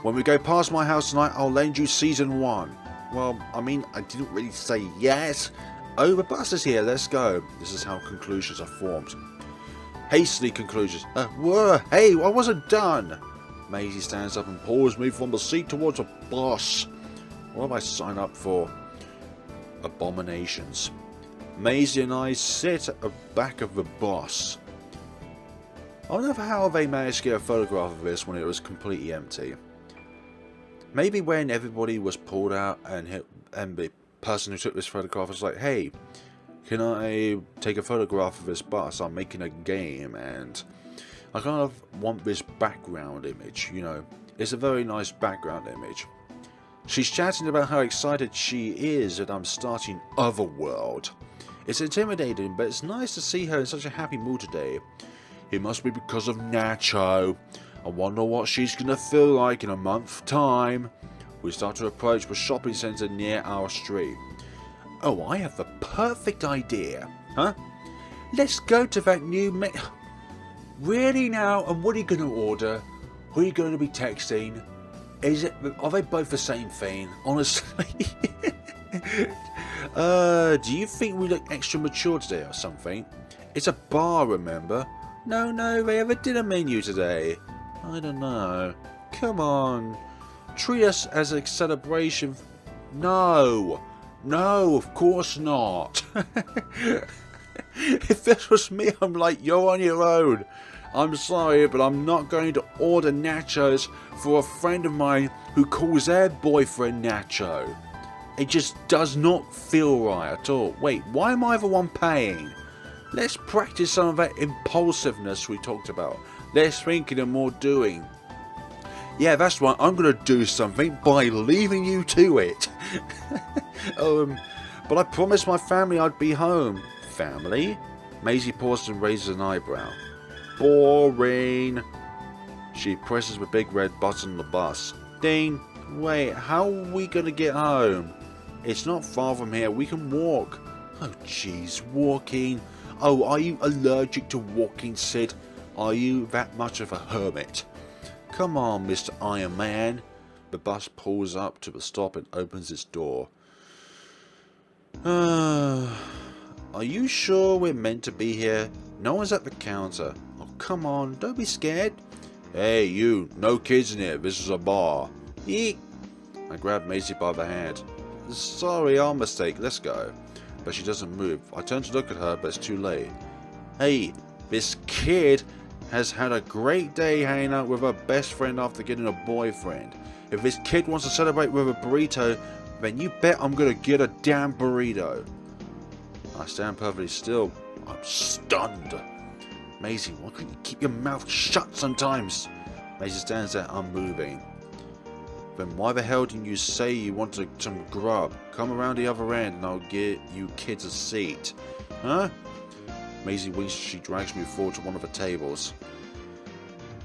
When we go past my house tonight, I'll lend you season 1. Well, I didn't really say yes. Oh, the bus is here, let's go. This is how conclusions are formed. Hastily conclusions. Hey, I wasn't done. Maisy stands up and pulls me from the seat towards a bus. What have I signed up for? Abominations. Maisy and I sit at the back of the bus. I wonder how they managed to get a photograph of this when it was completely empty. Maybe when everybody was pulled out and the person who took this photograph was like, hey, can I take a photograph of this bus? I'm making a game and I kind of want this background image, you know. It's a very nice background image. She's chatting about how excited she is that I'm starting Otherworld. It's intimidating, but it's nice to see her in such a happy mood today. It must be because of Nacho. I wonder what she's going to feel like in a month's time. We start to approach the shopping centre near our street. Oh, I have the perfect idea. Huh? Let's go to that new Really now? And what are you going to order? Who are you going to be texting? Are they both the same thing? Honestly. Do you think we look extra mature today or something? It's a bar, remember? No, they have a dinner menu today. I don't know. Come on. Treat us as a celebration. No, of course not. If this was me, I'm like, you're on your own. I'm sorry, but I'm not going to order nachos for a friend of mine who calls their boyfriend Nacho. It just does not feel right at all. Wait, why am I the one paying? Let's practice some of that impulsiveness we talked about. Less thinking and more doing. Yeah, that's right, I'm going to do something by leaving you to it. But I promised my family I'd be home. Family? Maisy pauses and raises an eyebrow. Boring. She presses the big red button on the bus. Ding. Wait, how are we going to get home? It's not far from here, we can walk. Oh jeez, walking. Oh, are you allergic to walking, Sid? Are you that much of a hermit? Come on, Mr. Iron Man. The bus pulls up to the stop and opens its door. Are you sure we're meant to be here? No one's at the counter. Oh, come on, don't be scared. Hey, you, no kids in here, this is a bar. Eek. I grab Maisy by the hand. Sorry, our mistake, let's go. But she doesn't move. I turn to look at her, but it's too late. Hey, this kid has had a great day hanging out with her best friend after getting a boyfriend. If this kid wants to celebrate with a burrito, then you bet I'm gonna get a damn burrito. I stand perfectly still. I'm stunned. Maisy, why can't you keep your mouth shut sometimes? Maisy stands there unmoving. Then why the hell didn't you say you wanted some grub? Come around the other end and I'll get you kids a seat. Huh? Maisy winks as she drags me forward to one of the tables.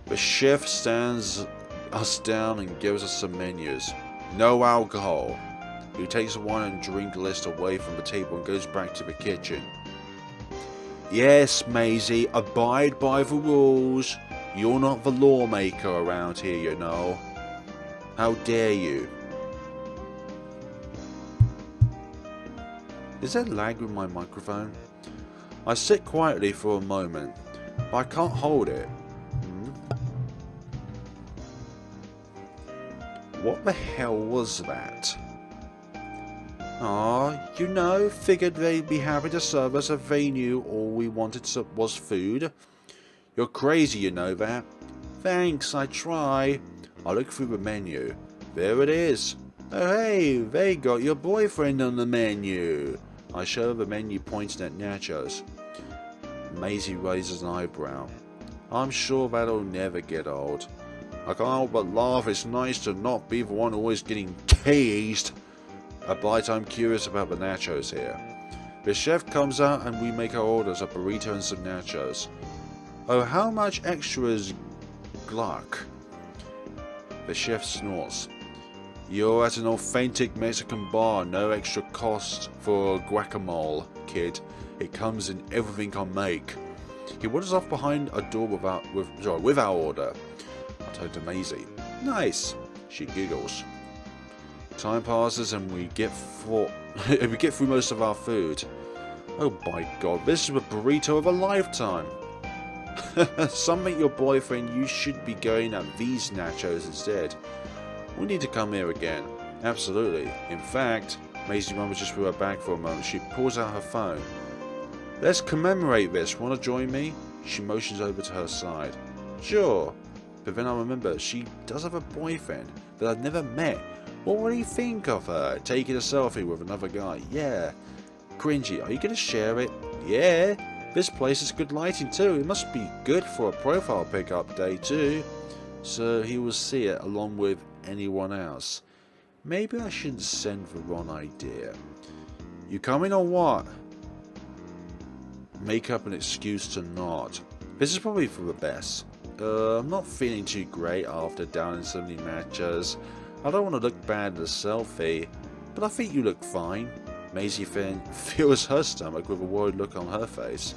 The chef stands us down and gives us some menus. No alcohol. He takes the wine and drink list away from the table and goes back to the kitchen. Yes, Maisy, abide by the rules. You're not the lawmaker around here, you know. How dare you? Is there lag with my microphone? I sit quietly for a moment, but I can't hold it. What the hell was that? Ah, you know, figured they'd be happy to serve us if they knew all we wanted was food. You're crazy, you know that. Thanks, I try. I look through the menu. There it is. Oh hey, they got your boyfriend on the menu. I show the menu pointing at Nachos. Maisy raises an eyebrow. I'm sure that'll never get old. I can't help but laugh. It's nice to not be the one always getting teased. A bite, I'm curious about the nachos here. The chef comes out and we make our orders, a burrito and some nachos. Oh, how much extra is Gluck? The chef snorts. You're at an authentic Mexican bar, no extra cost for guacamole, kid. It comes in everything I make. He wanders off behind a door with our order. I turn to Maisy. Nice. She giggles. Time passes and we get through most of our food. Oh by God, this is a burrito of a lifetime. Something your boyfriend, you should be going at these nachos instead. We need to come here again. Absolutely. In fact, Maisy rumbles just through her bag for a moment. She pulls out her phone. Let's commemorate this. Want to join me? She motions over to her side. Sure. But then I remember she does have a boyfriend that I've never met. What would he think of her? Taking a selfie with another guy? Yeah. Cringy. Are you going to share it? Yeah. This place is good lighting too. It must be good for a profile pickup day too. So he will see it along with anyone else. Maybe I shouldn't send the wrong idea. You coming or what? Make up an excuse to not. This is probably for the best. I'm not feeling too great after downing so many matches. I don't want to look bad in a selfie, but I think you look fine. Maisy feels her stomach with a worried look on her face.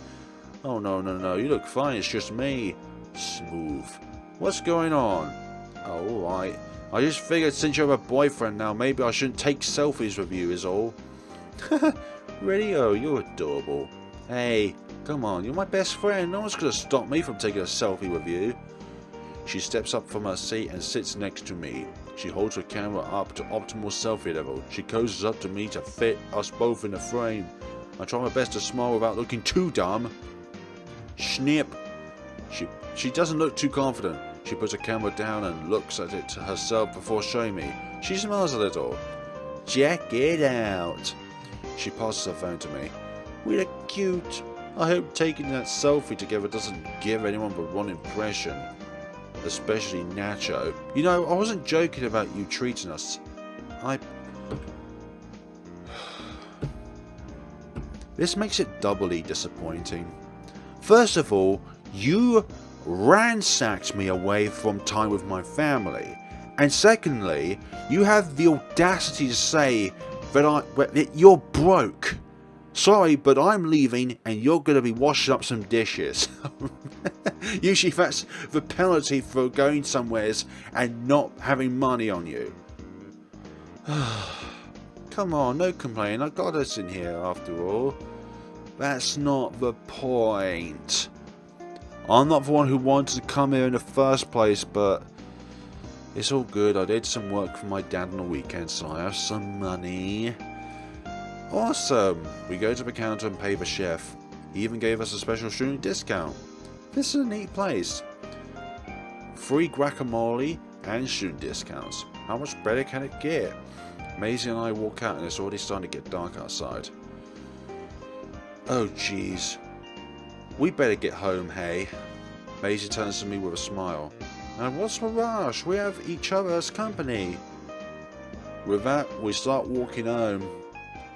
Oh no, you look fine, it's just me. Smooth. What's going on? Oh, alright. I just figured since you have a boyfriend now, maybe I shouldn't take selfies with you is all. Really? Oh, you're adorable. Hey, come on, you're my best friend. No one's going to stop me from taking a selfie with you. She steps up from her seat and sits next to me. She holds her camera up to optimal selfie level. She cozies up to me to fit us both in the frame. I try my best to smile without looking too dumb. Snip. She doesn't look too confident. She puts her camera down and looks at it to herself before showing me. She smiles a little. Check it out. She passes her phone to me. We look cute. I hope taking that selfie together doesn't give anyone the wrong impression. Especially Nacho. You know, I wasn't joking about you treating us. This makes it doubly disappointing. First of all, you ransacked me away from time with my family. And secondly, you have the audacity to say that you're broke. Sorry, but I'm leaving and you're going to be washing up some dishes. Usually that's the penalty for going somewheres and not having money on you. Come on, no complaining. I got us in here after all. That's not the point. I'm not the one who wanted to come here in the first place, but it's all good. I did some work for my dad on the weekend, so I have some money. Awesome! We go to the counter and pay the chef. He even gave us a special student discount. This is a neat place. Free guacamole and student discounts. How much better can it get? Maisy and I walk out and it's already starting to get dark outside. Oh jeez. We better get home, hey? Maisy turns to me with a smile. And what's the rush? We have each other as company. With that, we start walking home.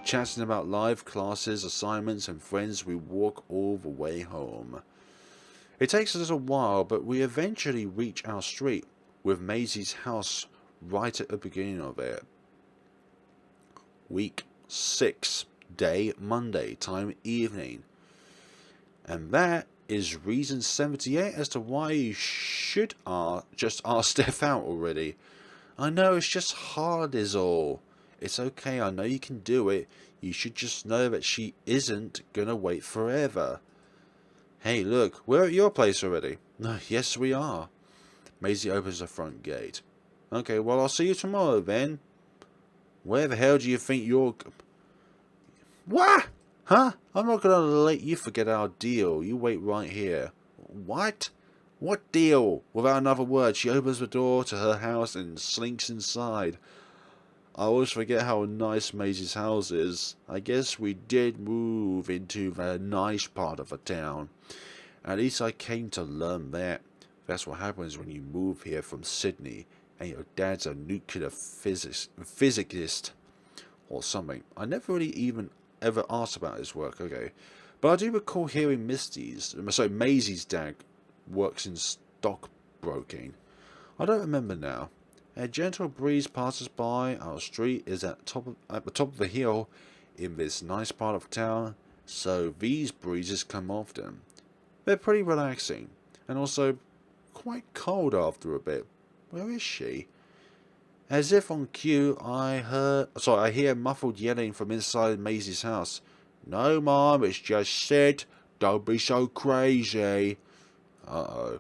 Chatting about live classes, assignments and friends, we walk all the way home. It takes a little while, but we eventually reach our street, with Maisy's house right at the beginning of it. Week 6, day Monday, time evening. And that is reason 78 as to why you should just ask Steph out already. I know, it's just hard is all. It's okay, I know you can do it. You should just know that she isn't gonna wait forever. Hey, look, we're at your place already. Yes, we are. Maisy opens the front gate. Okay, well, I'll see you tomorrow then. Where the hell do you think you're... What? Huh? I'm not gonna let you forget our deal. You wait right here. What? What deal? Without another word, she opens the door to her house and slinks inside. I always forget how nice Maisy's house is. I guess we did move into the nice part of the town. At least I came to learn that. That's what happens when you move here from Sydney and your dad's a nuclear physicist or something. I never really even ever asked about his work, okay. But I do recall hearing Maisy's dad works in stockbroking. I don't remember now. A gentle breeze passes by. Our street is at the top of the hill in this nice part of town, so these breezes come often. They're pretty relaxing, and also quite cold after a bit. Where is she? As if on cue, I hear muffled yelling from inside Maisy's house. No, Mom, it's just Sid. Don't be so crazy. Uh-oh.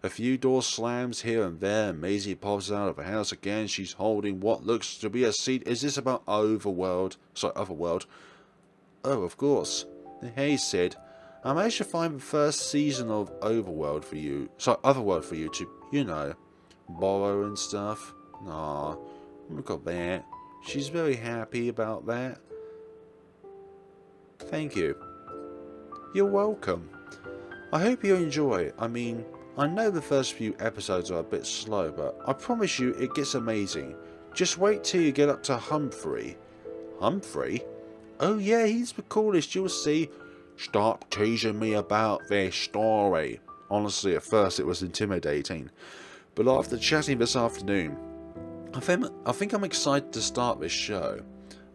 A few doors slams here and there, and Maisy pops out of the house again. She's holding what looks to be a seed. Is this about Otherworld? Oh, of course. Hey, Sid. I managed to find the first season of Otherworld for you to, you know, borrow and stuff. Aw, look at that. She's very happy about that. Thank you. You're welcome. I hope you enjoy. I mean, I know the first few episodes are a bit slow, but I promise you it gets amazing. Just wait till you get up to Humphrey. Humphrey? Oh yeah, he's the coolest, you'll see. Stop teasing me about their story. Honestly, at first it was intimidating. But after chatting this afternoon, I think I'm excited to start this show.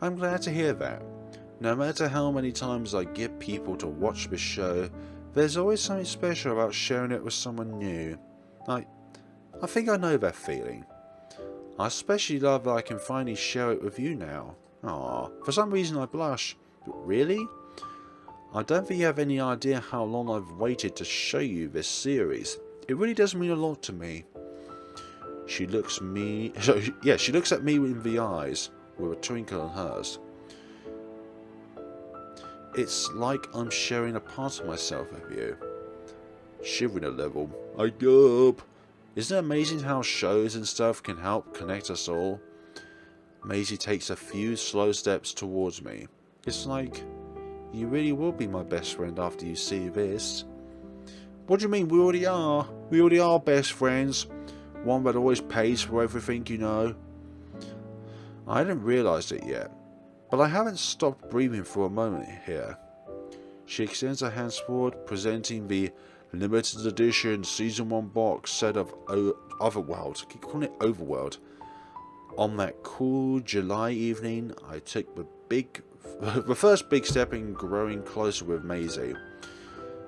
I'm glad to hear that. No matter how many times I get people to watch this show, there's always something special about sharing it with someone new. I think I know that feeling. I especially love that I can finally share it with you now. Aw, for some reason I blush. Really? I don't think you have any idea how long I've waited to show you this series. It really does mean a lot to me. She looks at me in the eyes with a twinkle in hers. It's like I'm sharing a part of myself with you. Shivering a little. I yup. Isn't it amazing how shows and stuff can help connect us all? Maisy takes a few slow steps towards me. It's like, you really will be my best friend after you see this. What do you mean we already are? We already are best friends. One that always pays for everything, you know. I hadn't realised it yet, but I haven't stopped breathing for a moment here. She extends her hands forward, presenting the limited edition Season 1 box set of Otherworld. I keep calling it Overworld. On that cool July evening, I took the first big step in growing closer with Maisy.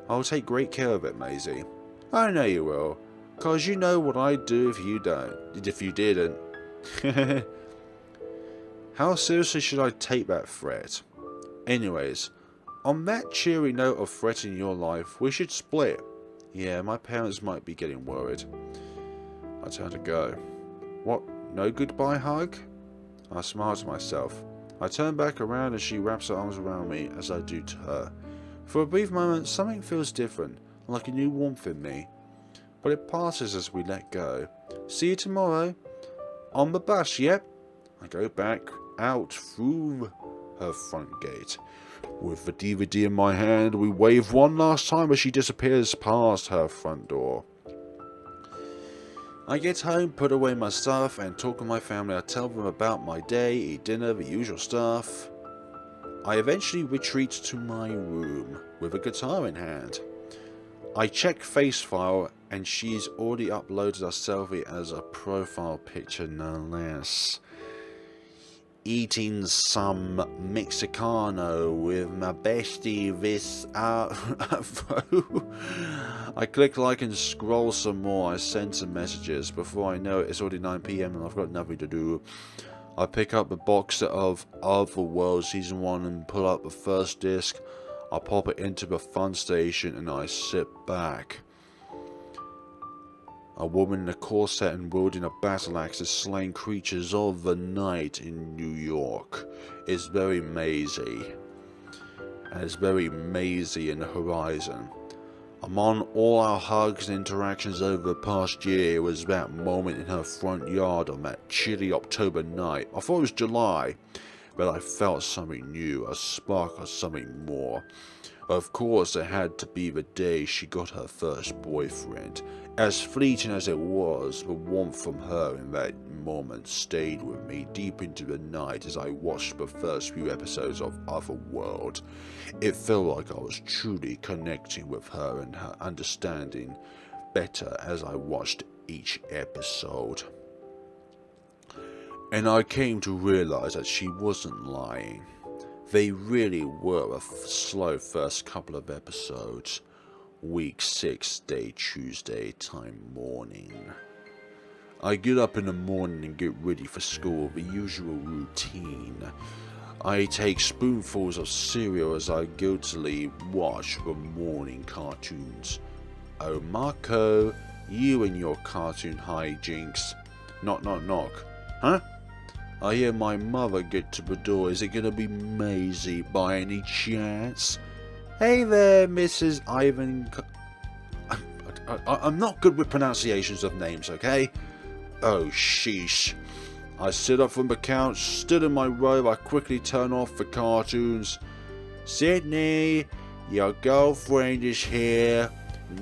I'll take great care of it, Maisy. I know you will, cause you know what I'd do if you didn't. How seriously should I take that threat? Anyways, on that cheery note of threatening your life, we should split. Yeah, my parents might be getting worried. I turn to go. What, no goodbye hug? I smile to myself. I turn back around as she wraps her arms around me as I do to her. For a brief moment, something feels different, like a new warmth in me. But it passes as we let go. See you tomorrow. On the bus, yep. I go back out through her front gate. With the DVD in my hand, we wave one last time as she disappears past her front door. I get home, put away my stuff, and talk with my family. I tell them about my day, eat dinner, the usual stuff. I eventually retreat to my room with a guitar in hand. I check face file, and she's already uploaded a selfie as a profile picture, no less. Eating some Mexicano with my bestie this I click like and scroll some more. I send some messages. Before I know it, it's already 9 PM and I've got nothing to do. I pick up the box set of Otherworld Season 1 and pull out the first disc. I pop it into the fun station and I sit back. A woman in a corset and wielding a battle axe is slaying creatures of the night in New York. It's very Maisy. And it's very Maisy in the horizon. Among all our hugs and interactions over the past year, it was that moment in her front yard on that chilly October night. I thought it was July, but I felt something new, a spark of something more. Of course, it had to be the day she got her first boyfriend. As fleeting as it was, the warmth from her in that moment stayed with me deep into the night as I watched the first few episodes of Otherworld. It felt like I was truly connecting with her and her understanding better as I watched each episode. And I came to realize that she wasn't lying. They really were a slow first couple of episodes. Week 6, day Tuesday, time morning. I get up in the morning and get ready for school, the usual routine. I take spoonfuls of cereal as I guiltily watch the morning cartoons. Oh Marco, you and your cartoon hijinks. Knock knock knock. Huh? I hear my mother get to the door. Is it gonna be Maisy by any chance? Hey there, Mrs. Ivan. I'm not good with pronunciations of names, okay? Oh, sheesh. I sit up from the couch, stood in my robe. I quickly turn off the cartoons. Sydney, your girlfriend is here.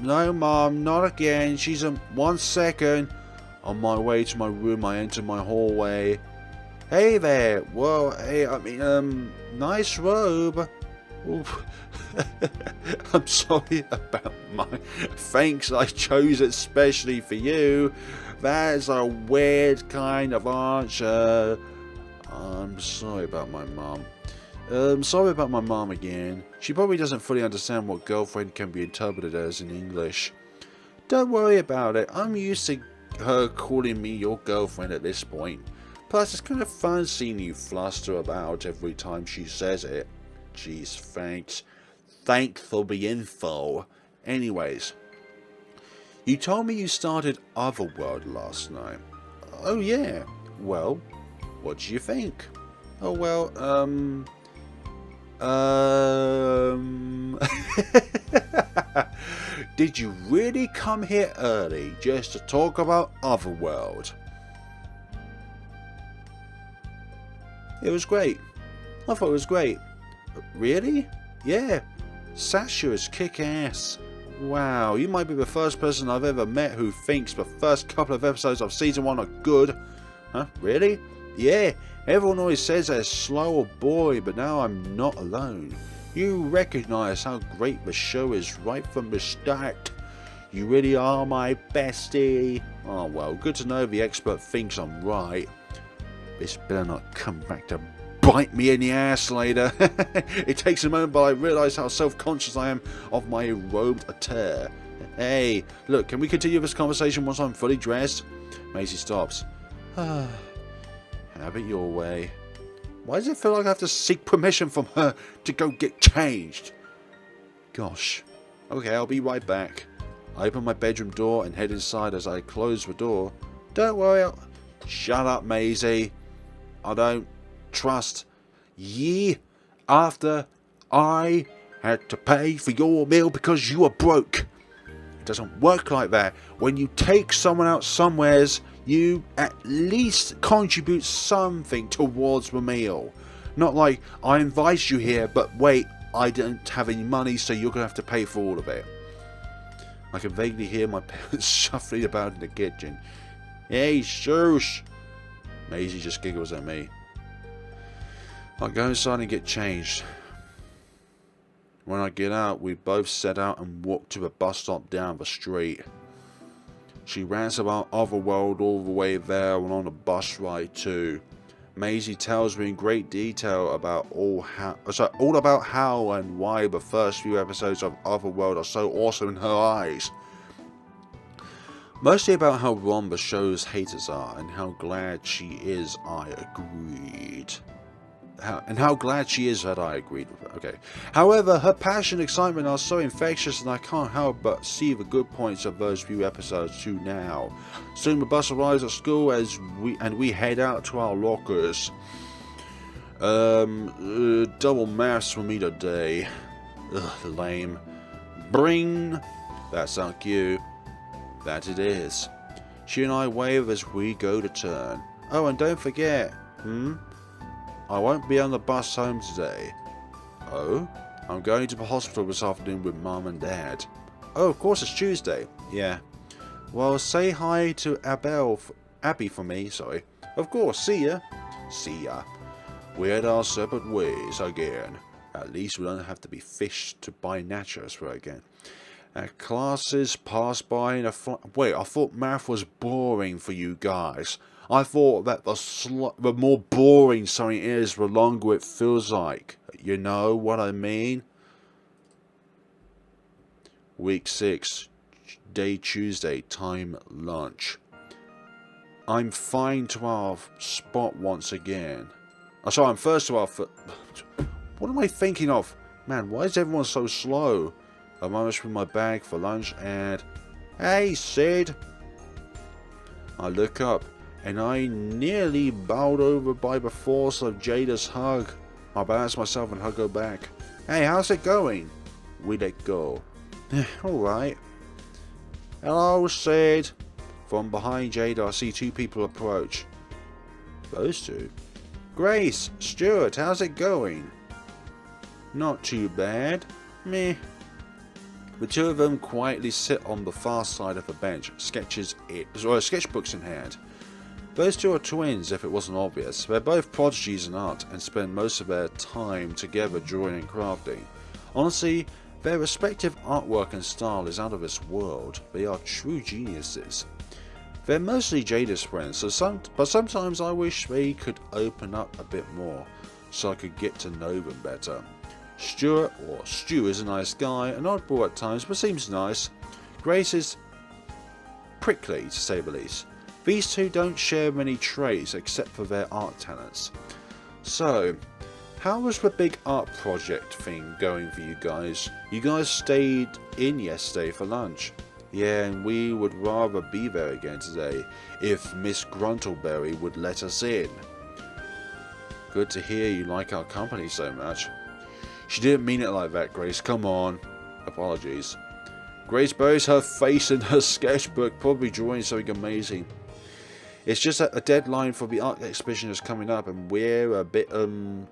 No, Mom, not again. She's in 1 second. On my way to my room, I enter my hallway. Hey there. Whoa, hey, nice robe. I'm sorry about my... Thanks, I chose it specially for you. That's a weird kind of answer. I'm sorry about my mom. Sorry about my mom again. She probably doesn't fully understand what girlfriend can be interpreted as in English. Don't worry about it. I'm used to her calling me your girlfriend at this point. Plus, it's kind of fun seeing you fluster about every time she says it. Jeez, thanks. Thanks for the info. Anyways, you told me you started Otherworld last night. Oh yeah. Well, what do you think? Oh well, Did you really come here early just to talk about Otherworld? It was great. I thought it was great. Really? Yeah. Sasha is kick-ass. Wow, you might be the first person I've ever met who thinks the first couple of episodes of season 1 are good. Huh? Really? Yeah, everyone always says they're slow or boring, but now I'm not alone. You recognise how great the show is right from the start. You really are my bestie. Oh well, good to know the expert thinks I'm right. This better not come back to bite me in the ass later. It takes a moment, but I realise how self-conscious I am of my robed attire. Hey, look, can we continue this conversation once I'm fully dressed? Maisy stops. Have it your way. Why does it feel like I have to seek permission from her to go get changed? Gosh. Okay, I'll be right back. I open my bedroom door and head inside. As I close the door. Don't worry. Shut up, Maisy. I don't trust ye after I had to pay for your meal because you are broke. It doesn't work like that. When you take someone out somewheres, you at least contribute something towards the meal. Not like, I invite you here, but wait, I don't have any money, so you're going to have to pay for all of it. I can vaguely hear my parents shuffling about in the kitchen. Hey, shush! Maisy just giggles at me. I go inside and get changed. When I get out, we both set out and walk to the bus stop down the street. She rants about Otherworld all the way there and on the bus ride too. Maisy tells me in great detail about all about how and why the first few episodes of Otherworld are so awesome in her eyes. Mostly about how wrong the show's haters are and how glad she is I agreed. How glad she is that I agreed with her. Okay. However, her passion and excitement are so infectious and I can't help but see the good points of those few episodes too now. Soon the bus arrives at school and we head out to our lockers. Double maths for me today. Ugh, lame. Bring. That's our cue. That it is. She and I wave as we go to turn. Oh, and don't forget. I won't be on the bus home today. Oh? I'm going to the hospital this afternoon with Mum and Dad. Oh, of course it's Tuesday. Yeah. Well, say hi to Abby for me, sorry. Of course, see ya. See ya. We had our separate ways again. At least we don't have to be fished to buy nachos for again. Our classes pass by in a wait, I thought math was boring for you guys. I thought that the more boring something is, the longer it feels like. You know what I mean? Week 6, day Tuesday, time lunch. I'm fine to our spot once again. Oh, sorry, I'm first to our what am I thinking of? Man, why is everyone so slow? I managed with my bag for lunch and... Hey, Sid! I look up. And I nearly bowed over by the force of Jayda's hug. I balance myself and hug her back. Hey, how's it going? We let go. Alright. Hello, Sid. From behind Jayda, I see two people approach. Those two? Grace, Stuart, how's it going? Not too bad. Meh. The two of them quietly sit on the far side of the bench, sketchbooks in hand. Those two are twins, if it wasn't obvious. They're both prodigies in art and spend most of their time together drawing and crafting. Honestly, their respective artwork and style is out of this world. They are true geniuses. They're mostly Jayda's friends, but sometimes I wish they could open up a bit more, so I could get to know them better. Stuart, or Stu, is a nice guy, an oddball at times, but seems nice. Grace is prickly, to say the least. These two don't share many traits except for their art talents. So, how was the big art project thing going for you guys? You guys stayed in yesterday for lunch. Yeah, and we would rather be there again today, if Miss Gruntleberry would let us in. Good to hear you like our company so much. She didn't mean it like that, Grace, come on. Apologies. Grace buries her face in her sketchbook, probably drawing something amazing. It's just that a deadline for the art exhibition is coming up, and we're a bit on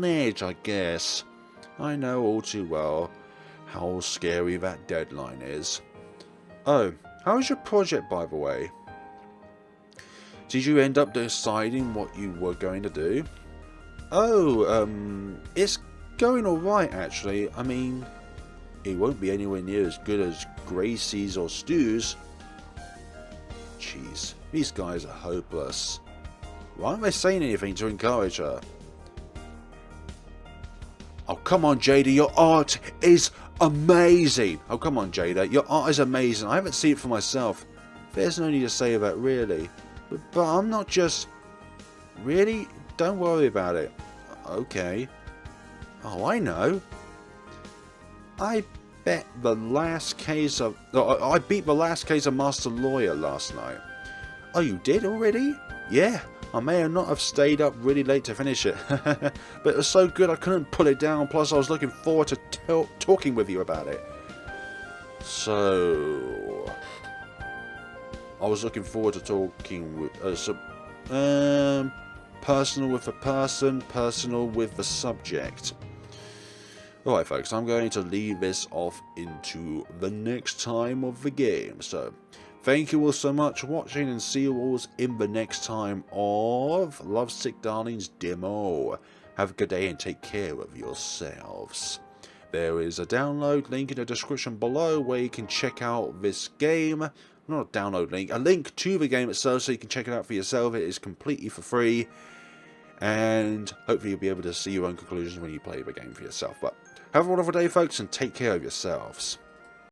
edge, I guess. I know all too well how scary that deadline is. Oh, how was your project, by the way? Did you end up deciding what you were going to do? Oh, it's going alright actually. I mean, it won't be anywhere near as good as Gracie's or Stu's. Jeez, these guys are hopeless. Why aren't they saying anything to encourage her? Oh, come on, Jayda, your art is amazing. Oh, come on, Jayda, your art is amazing. I haven't seen it for myself. There's no need to say that, really. But I'm not just... Really? Don't worry about it. Okay. Oh, I know. I bet the last case of... I beat the last case of Master Lawyer last night. Oh, you did already? Yeah. I may not have stayed up really late to finish it. But it was so good I couldn't put it down. Plus, I was looking forward to talking with you about it. So... I was looking forward to talking with... personal with the person, personal with the subject. Alright folks, I'm going to leave this off into the next time of the game. So, thank you all so much for watching, and see you all in the next time of LoveSick Darlings demo. Have a good day and take care of yourselves. There is a download link in the description below where you can check out this game. Not a download link, a link to the game itself so you can check it out for yourself. It is completely for free. And hopefully you'll be able to see your own conclusions when you play the game for yourself. But have a wonderful day, folks, and take care of yourselves.